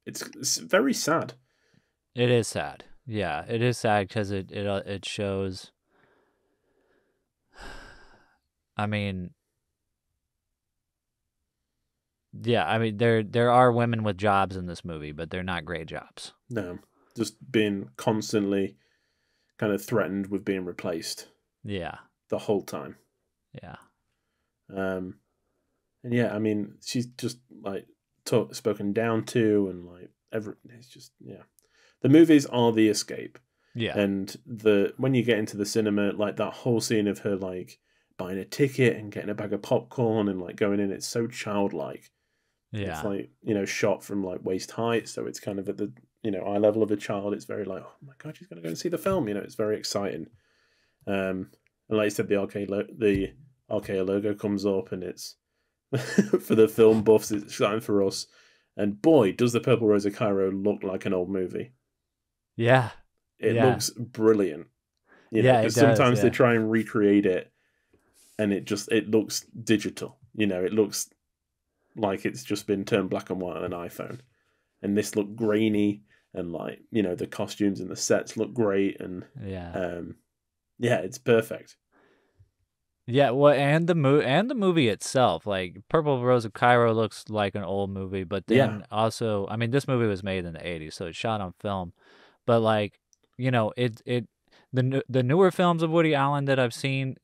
it's very sad. it is sad. Yeah, it is sad because it shows. I mean, yeah, I mean there are women with jobs in this movie, but they're not great jobs. No, just being constantly kind of threatened with being replaced Yeah, the whole time. yeah, And yeah, I mean, she's just like spoken down to, and like it's just the movies are the escape. yeah, And when you get into the cinema, like that whole scene of her like buying a ticket and getting a bag of popcorn and like going in, it's so childlike. It's yeah, like, shot from like waist height, so it's kind of at the eye level of a child. It's very like, oh my god, she's gonna go and see the film. It's very exciting. And like you said, the RKO logo comes up, and it's for the film buffs. It's exciting for us. And boy, does the Purple Rose of Cairo look like an old movie. yeah, It yeah. looks brilliant. Yeah, it because does, sometimes they yeah. try and recreate it, and it looks digital. It looks like it's just been turned black and white on an iPhone. And this looked grainy, and like, the costumes and the sets look great, and Yeah. it's perfect. Yeah, well, and the movie itself, like Purple Rose of Cairo looks like an old movie, but then also, I mean, this movie was made in the 80s, so it's shot on film. But like, the newer films of Woody Allen that I've seen,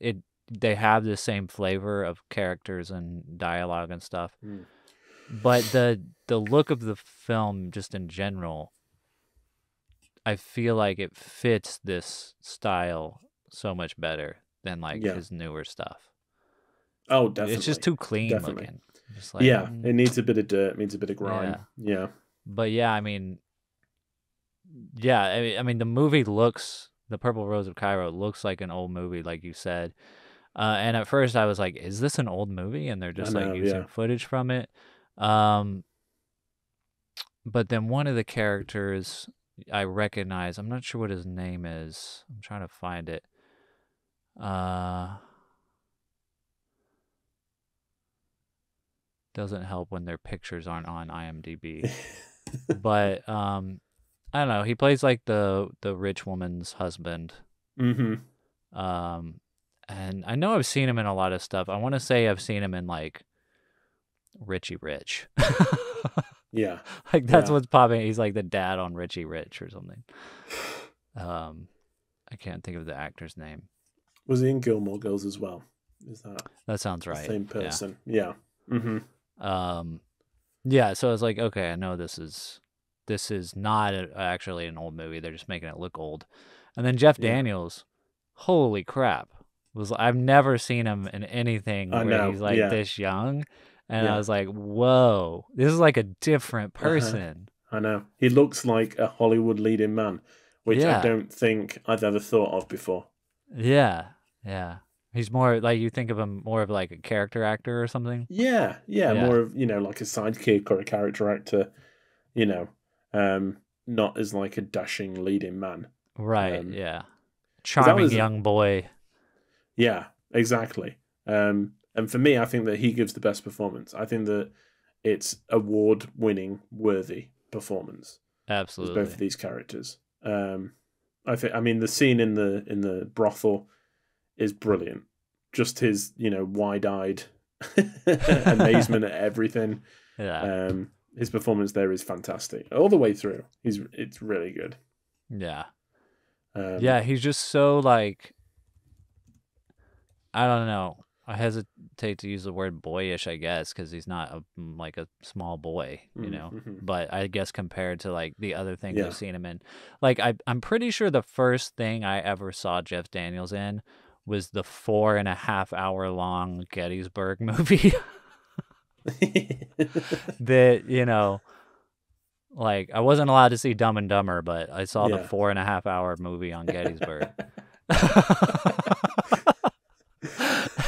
they have the same flavor of characters and dialogue and stuff. But the look of the film just in general, I feel like it fits this style so much better than like his newer stuff. Oh, definitely. It's just too clean looking. Just like, it needs a bit of dirt, needs a bit of grime. Yeah. But yeah, I mean, I mean, the movie The Purple Rose of Cairo looks like an old movie, like you said. And at first I was like, is this an old movie? And they're just like using footage from it. But then one of the characters I recognize, I'm not sure what his name is. I'm trying to find it. Doesn't help when their pictures aren't on IMDb. But I don't know. He plays like the rich woman's husband. And I know I've seen him in a lot of stuff. I want to say I've seen him in like Richie Rich. Yeah. Like that's what's popping. He's like the dad on Richie Rich or something. I can't think of the actor's name. Was he in Gilmore Girls as well? Is that sounds right? The same person. Yeah. Yeah. So I was like, okay, I know this is not actually an old movie. They're just making it look old. And then Jeff Daniels, holy crap! I've never seen him in anything where he's like this young. And I was like, whoa, this is like a different person. I know. He looks like a Hollywood leading man, which I don't think I've ever thought of before. Yeah, yeah. He's more like, you think of him more of like a character actor or something? Yeah. More of, like a sidekick or a character actor, not as like a dashing leading man. Right, yeah. Charming young boy. Yeah, exactly. And for me, I think that he gives the best performance. I think that it's award-winning, worthy performance. Absolutely, both of these characters. I mean, the scene in the brothel is brilliant. Just his, wide-eyed amazement at everything. Yeah. His performance there is fantastic all the way through. It's really good. Yeah. Yeah, he's just so like, I don't know. I hesitate to use the word boyish, I guess, because he's not like a small boy, Mm-hmm. But I guess compared to like the other things Yeah. I've seen him in, like I'm pretty sure the first thing I ever saw Jeff Daniels in was the 4.5 hour long Gettysburg movie. That, like I wasn't allowed to see Dumb and Dumber, but I saw the 4.5 hour movie on Gettysburg.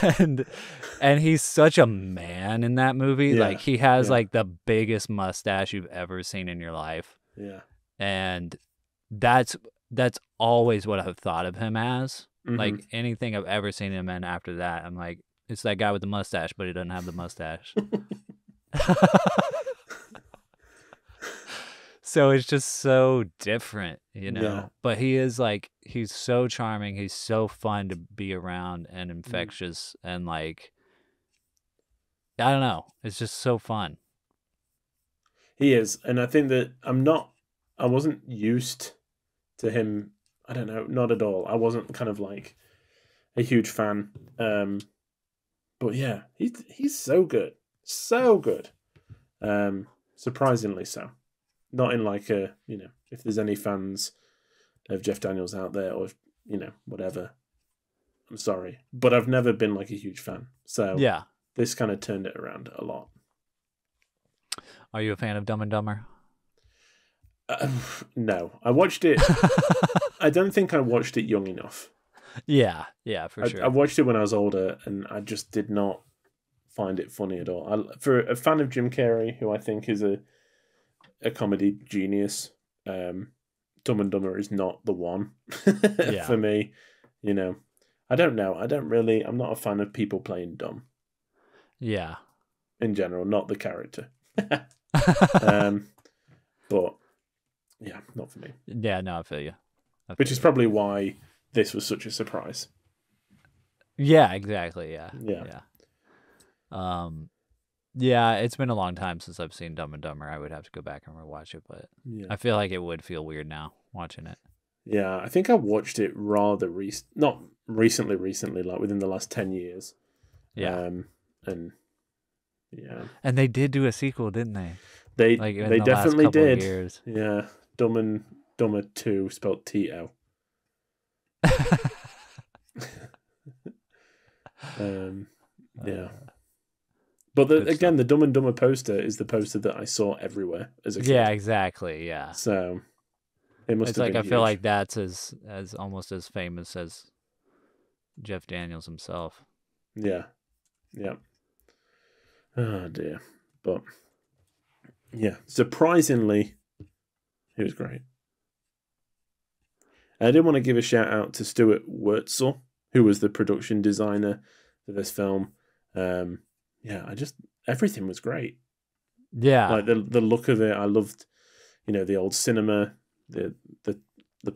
and he's such a man in that movie. Like he has like the biggest mustache you've ever seen in your life. Yeah. And that's always what I've thought of him as. Mm-hmm. Like anything I've ever seen him in after that, I'm like, it's that guy with the mustache, but he doesn't have the mustache. So it's just so different, Yeah. But he is like, he's so charming. He's so fun to be around and infectious. And like, I don't know. It's just so fun. He is. And I think that I wasn't used to him. I don't know. Not at all. I wasn't kind of like a huge fan. But yeah, he's so good. So good. Surprisingly so. Not in like a, if there's any fans of Jeff Daniels out there or, whatever, I'm sorry. But I've never been like a huge fan. So yeah, this kind of turned it around a lot. Are you a fan of Dumb and Dumber? No. I watched it. I don't think I watched it young enough. Yeah, for sure. I watched it when I was older and I just did not find it funny at all. For a fan of Jim Carrey, who I think is a comedy genius, Dumb and Dumber is not the one for me. I don't know. I'm not a fan of people playing dumb. Yeah. In general, not the character. But yeah, not for me. Yeah, no, I feel you. Which is probably why this was such a surprise. Yeah, exactly. Yeah. Yeah. Yeah, it's been a long time since I've seen Dumb and Dumber. I would have to go back and rewatch it, but I feel like it would feel weird now watching it. Yeah, I think I watched it rather not recently, like within the last 10 years. Yeah. And yeah. And they did do a sequel, didn't they? They definitely did. Years. Yeah. Dumb and Dumber 2, spelled T-O. Yeah. But the Dumb and Dumber poster is the poster that I saw everywhere as a kid. Yeah, exactly. Yeah. So it must have been I huge. feel like that's as almost as famous as Jeff Daniels himself. Yeah. Yeah. Oh dear. But yeah, surprisingly, he was great. I did want to give a shout out to Stuart Wurtzel, who was the production designer for this film. Everything was great. Yeah, like the look of it. I loved, the old cinema, the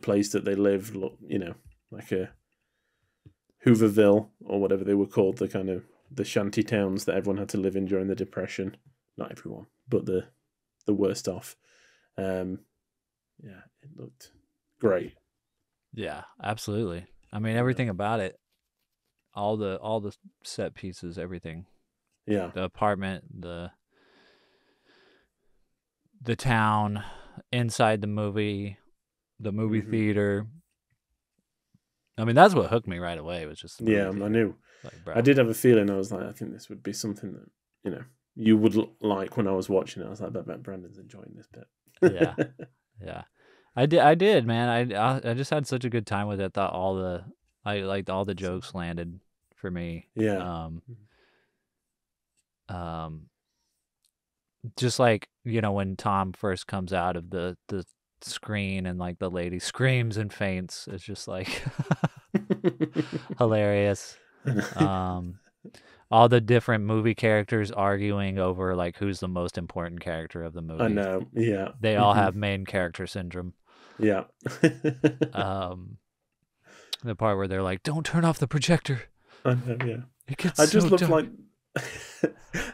place that they lived. Like a Hooverville or whatever they were called, the kind of the shanty towns that everyone had to live in during the Depression. Not everyone, but the worst off. It looked great. Yeah, absolutely. I mean, everything about it, all the set pieces, everything. Yeah. The apartment, the town, inside the movie Mm-hmm. theater. I mean, that's what hooked me right away. It was just the movie I knew. Like, bro. I did have a feeling. I was like, I think this would be something that you would like when I was watching it. I was like, I bet Brandon's enjoying this bit. Yeah. I did, man. I just had such a good time with it. Thought all the jokes landed for me. Yeah. Just like, when Tom first comes out of the screen and like the lady screams and faints, it's just like hilarious. All the different movie characters arguing over like who's the most important character of the movie. I know. Yeah. They all have main character syndrome. Yeah. The part where they're like, "Don't turn off the projector." I know, yeah. It gets I just so love dark. like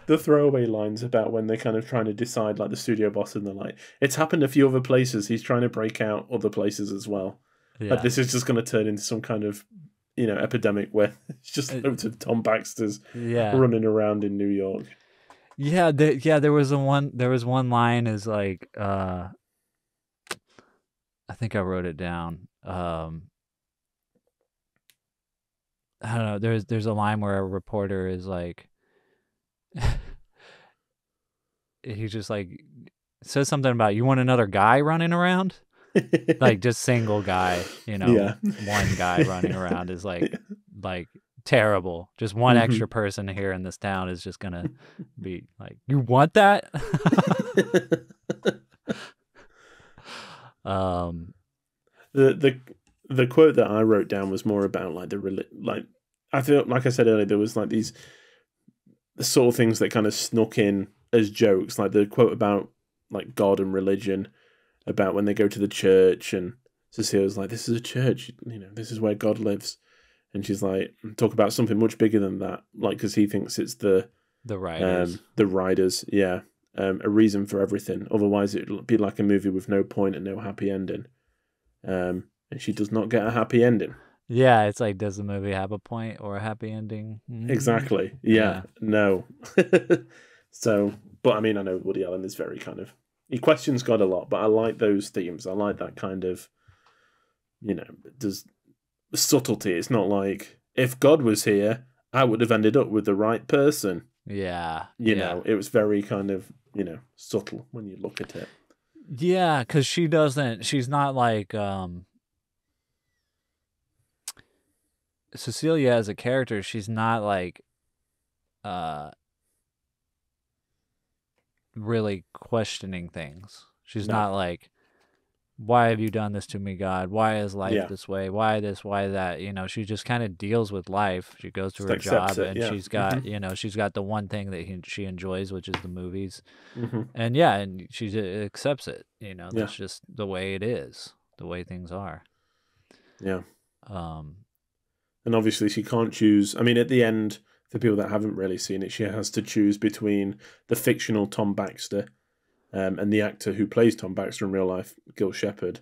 the throwaway lines about when they're kind of trying to decide, like the studio boss, and they're like, "It's happened a few other places. He's trying to break out other places as well." Yeah. Like this is just going to turn into some kind of, epidemic where it's just loads of Tom Baxters running around in New York. Yeah, there was one line is like, I think I wrote it down. I don't know. There's a line where a reporter is like, he just like says something about, "You want another guy running around?" Like just single guy, Yeah. one guy running around is like terrible. Just one extra person here in this town is just gonna be like, "You want that?" The quote that I wrote down was more about like I feel like I said earlier, there was like these sort of things that kind of snuck in as jokes, like the quote about like God and religion, about when they go to the church and Cecile's like, "This is a church, this is where God lives," and she's like, talk about something much bigger than that, like because he thinks it's the writers, yeah, a reason for everything. Otherwise, it'll be like a movie with no point and no happy ending. And she does not get a happy ending. Yeah, it's like, does the movie have a point or a happy ending? Exactly. Yeah. No. So, but I mean, I know Woody Allen is very kind of, he questions God a lot, but I like those themes. I like that kind of, there's subtlety. It's not like, if God was here, I would have ended up with the right person. Yeah. You know, it was very kind of, subtle when you look at it. Yeah, because she's not like, Cecilia as a character, she's not like, really questioning things. She's not like, "Why have you done this to me, God? Why is life this way? Why this? Why that?" She just kind of deals with life. She goes to her job, and she's got, she's got the one thing that she enjoys, which is the movies, and and she accepts it. That's just the way it is, the way things are. Yeah. And obviously she can't choose. I mean, at the end, for people that haven't really seen it, she has to choose between the fictional Tom Baxter and the actor who plays Tom Baxter in real life, Gil Shepherd.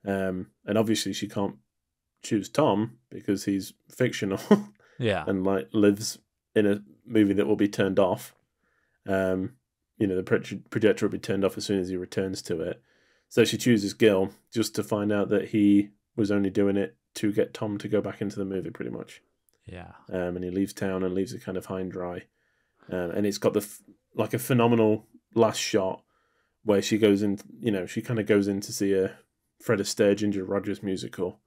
And obviously she can't choose Tom because he's fictional. And like lives in a movie that will be turned off. The projector will be turned off as soon as he returns to it. So she chooses Gil just to find out that he was only doing it to get Tom to go back into the movie, pretty much. Yeah. And he leaves town and leaves it kind of high and dry. And it's got like a phenomenal last shot where she goes in, she kind of goes in to see a Fred Astaire, Ginger Rogers musical.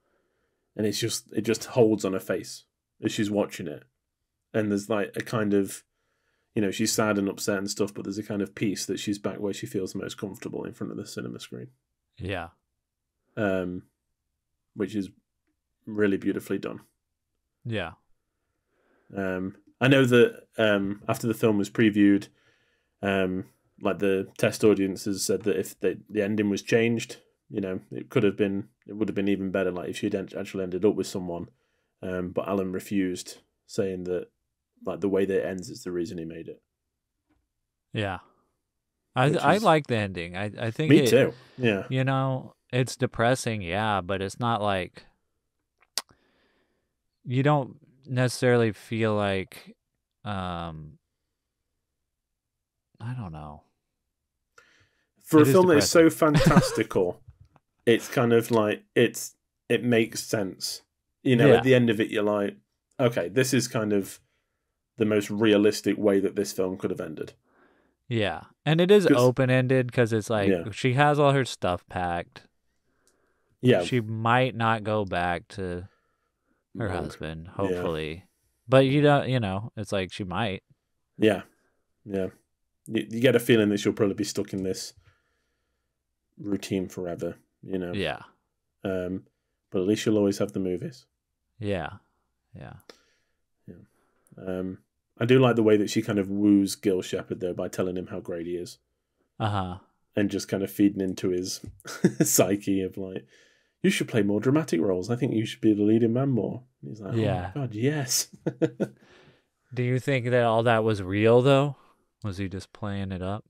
And it just holds on her face as she's watching it. And there's like a kind of, she's sad and upset and stuff, but there's a kind of peace that she's back where she feels most comfortable in front of the cinema screen. Yeah. Which is really beautifully done. Yeah. I know that after the film was previewed, like the test audiences said that if the ending was changed, it would have been even better, like if she'd actually ended up with someone. But Alan refused, saying that like the way that it ends is the reason he made it. Yeah. I like the ending. I think me too. Yeah. It's depressing, but it's not like, you don't necessarily feel like, I don't know. For a film that is so fantastical, it's kind of like it makes sense. At the end of it, you're like, okay, this is kind of the most realistic way that this film could have ended. Yeah, and it is open-ended because it's like she has all her stuff packed. Yeah, she might not go back to her husband, hopefully, but it's like she might. Yeah. You get a feeling that she'll probably be stuck in this routine forever. Yeah. But at least she'll always have the movies. Yeah. I do like the way that she kind of woos Gil Shepherd though by telling him how great he is. And just kind of feeding into his psyche of like, you should play more dramatic roles. I think you should be the leading man more. And he's like, Yeah. oh my God, yes. Do you think that all that was real, though? Was he just playing it up?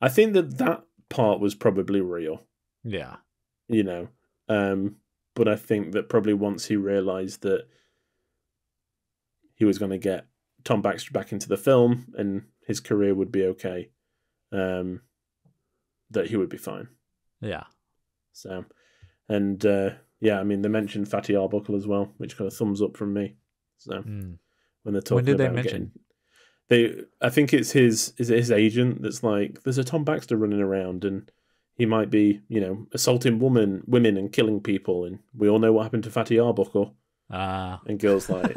I think that part was probably real, Yeah. you know. But I think that probably once he realised that he was going to get Tom Baxter back into the film and his career would be okay, that he would be fine. Yeah. So, and yeah, I mean, they mentioned Fatty Arbuckle as well, which got a thumbs up from me. So when they're talking When did they about mention? I think it's his agent that's like, there's a Tom Baxter running around and he might be, you know, assaulting women and killing people, and we all know what happened to Fatty Arbuckle. And Gil's like,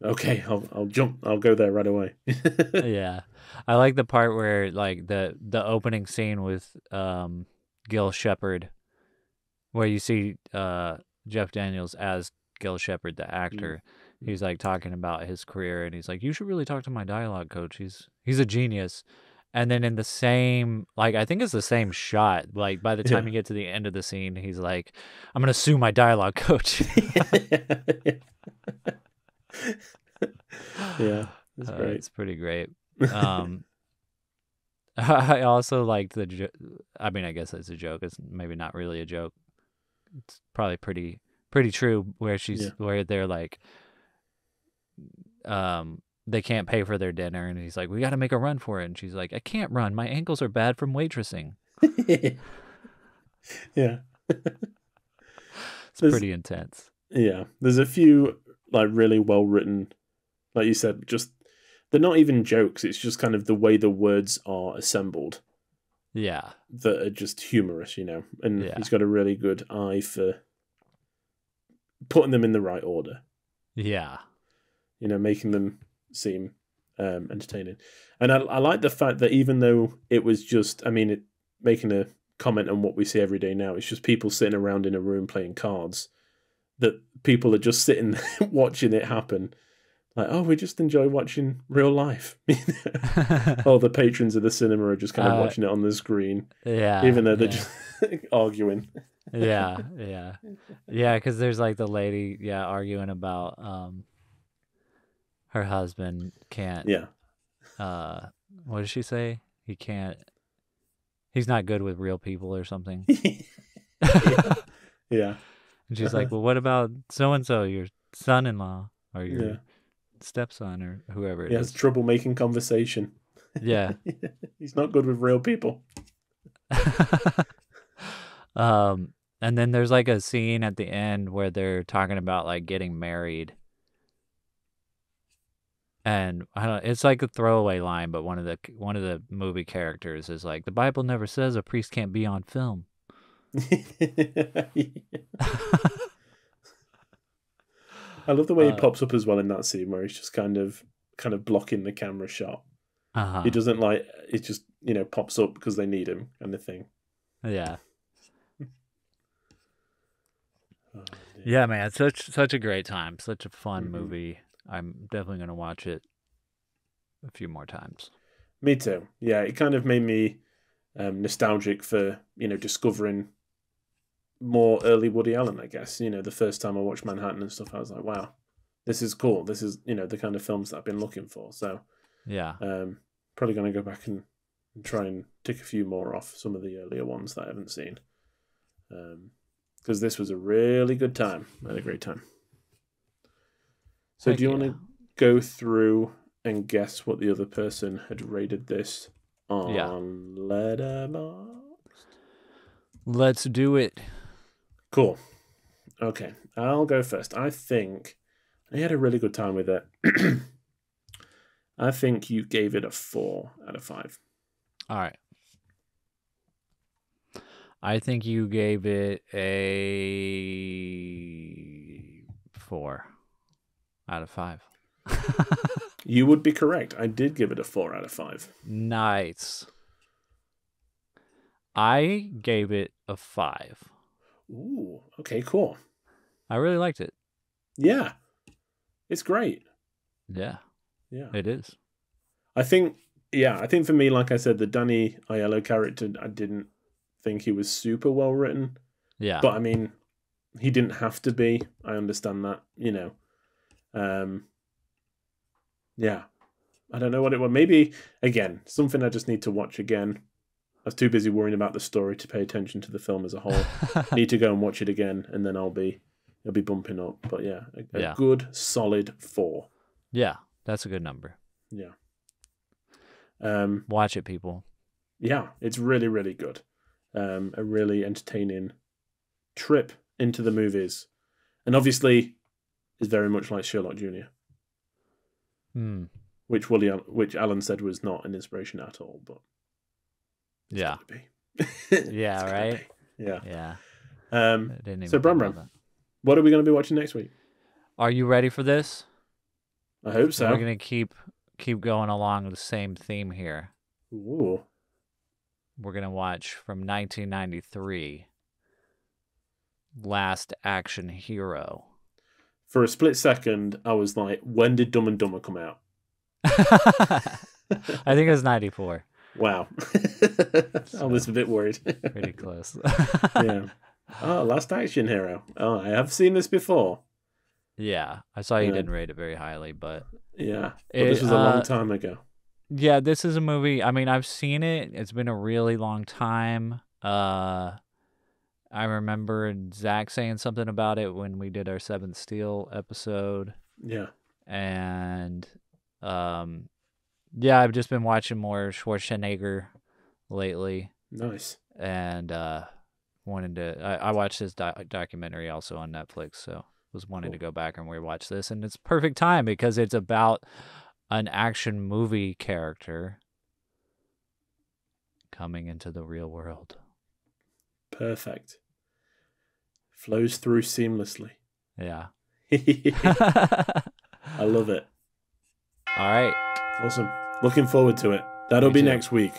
okay, I'll go there right away. Yeah. I like the part where like the opening scene with Gil Shepard, where you see Jeff Daniels as Gil Shepard, the actor. He's like talking about his career, and he's like, you should really talk to my dialogue coach. He's a genius. And then in the same, like, I think it's the same shot. Like, by the time you get to the end of the scene, he's like, I'm going to sue my dialogue coach. Yeah, it's great. It's pretty great. I also liked I mean, I guess it's a joke. It's maybe not really a joke. It's probably pretty true, where where they're like, they can't pay for their dinner, and he's like, we got to make a run for it, and she's like, I can't run, my ankles are bad from waitressing. Yeah. It's pretty intense. Yeah, there's a few like really well written, like you said, just they're not even jokes, it's just kind of the way the words are assembled. Yeah. That are just humorous, you know. And he's got a really good eye for putting them in the right order. Yeah. You know, making them seem entertaining. And I like the fact that even though it was just, I mean, making a comment on what we see every day now, it's just people sitting around in a room playing cards, that people are just sitting there watching it happen. Like, oh, we just enjoy watching real life. All the patrons of the cinema are just kind of watching it on the screen. Yeah. Even though they're just arguing. Yeah, because there's like the lady, arguing about her husband can't. Yeah. What does she say? He's not good with real people or something. Yeah. And she's like, well, what about so-and-so, your son-in-law or your stepson or whoever it is? He has trouble making conversation. Yeah. He's not good with real people. And then there's like a scene at the end where they're talking about like getting married. And I don't, it's like a throwaway line, but one of the movie characters is like, the Bible never says a priest can't be on film. I love the way he pops up as well in that scene where he's just kind of blocking the camera shot. He doesn't like it, just, you know, pops up because they need him kind of thing. Yeah. Yeah, man, such a great time, such a fun movie. I'm definitely going to watch it a few more times. Me too. Yeah, it kind of made me nostalgic for, you know, discovering more early Woody Allen, I guess. You know, the first time I watched Manhattan and stuff, I was like, wow, this is cool. This is, you know, the kind of films that I've been looking for. So yeah, probably going to go back and try and tick a few more off some of the earlier ones that I haven't seen. Because this was a really good time. I had a great time. So do you want to go through and guess what the other person had rated this on Letterboxd? Let's do it. Cool. Okay, I'll go first. I think I had a really good time with it. I think you gave it a 4 out of 5. All right. I think you gave it a 4 out of 5. You would be correct. I did give it a 4 out of 5. Nice. I gave it a 5. Ooh, okay, cool. I really liked it. Yeah. It's great. Yeah. Yeah. It is. I think for me, like I said, the Danny Aiello character, I didn't think he was super well written. Yeah. But I mean, He didn't have to be. I understand that, you know. Yeah. I don't know what it was. Maybe, again, something I just need to watch again. I was too busy worrying about the story to pay attention to the film as a whole. Need to go and watch it again, and then it'll be bumping up. But yeah, a good, solid 4. Yeah, that's a good number. Yeah. Watch it, people. Yeah, it's really, really good. A really entertaining trip into the movies. And obviously, is very much like Sherlock Jr. Which Alan said was not an inspiration at all, but yeah, yeah, right, yeah. So Bram, what are we going to be watching next week? Are you ready for this? I hope so. We're going to keep going along the same theme here. Ooh. We're going to watch from 1993, Last Action Hero. For a split second, I was like, when did Dumb and Dumber come out? I think it was 94. Wow. I was a bit worried. Pretty close. Yeah. Oh, Last Action Hero. Oh, I have seen this before. Yeah. I saw you didn't rate it very highly, but... Yeah. But this was a long time ago. Yeah, this is a movie. I mean, I've seen it. It's been a really long time. I remember Zach saying something about it when we did our Seventh Steel episode. Yeah. And... yeah, I've just been watching more Schwarzenegger lately. Nice. And wanted to. I watched his documentary also on Netflix, so was wanting to go back and rewatch this, and it's perfect time because it's about an action movie character coming into the real world. Perfect. Flows through seamlessly. Yeah. I love it. All right. Awesome. Looking forward to it. That'll be next week.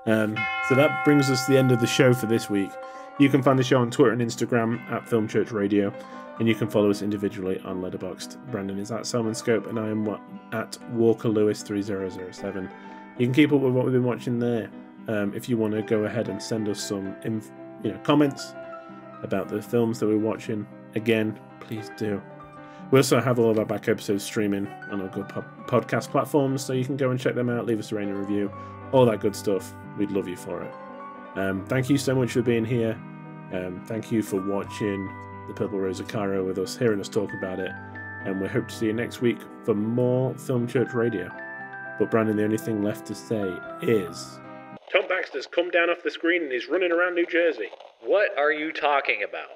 So that brings us to the end of the show for this week. You can find the show on Twitter and Instagram at Film Church Radio, and you can follow us individually on Letterboxd. Brandon is at Salmonscope, and I am at WalkerLewis3007. You can keep up with what we've been watching there. If you want to go ahead and send us some comments about the films that we're watching, again, please do. We also have all of our back episodes streaming on our good podcast platforms, so you can go and check them out, leave us a rating review, all that good stuff. We'd love you for it. Thank you so much for being here. Thank you for watching The Purple Rose of Cairo with us, hearing us talk about it, and we hope to see you next week for more Film Church Radio. But Brandon, the only thing left to say is... Tom Baxter's come down off the screen and he's running around New Jersey. What are you talking about?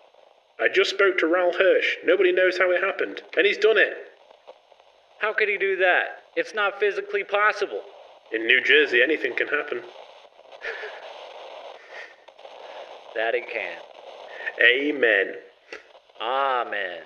I just spoke to Raoul Hirsch. Nobody knows how it happened, and he's done it. How could he do that? It's not physically possible. In New Jersey, anything can happen. That it can. Amen. Amen.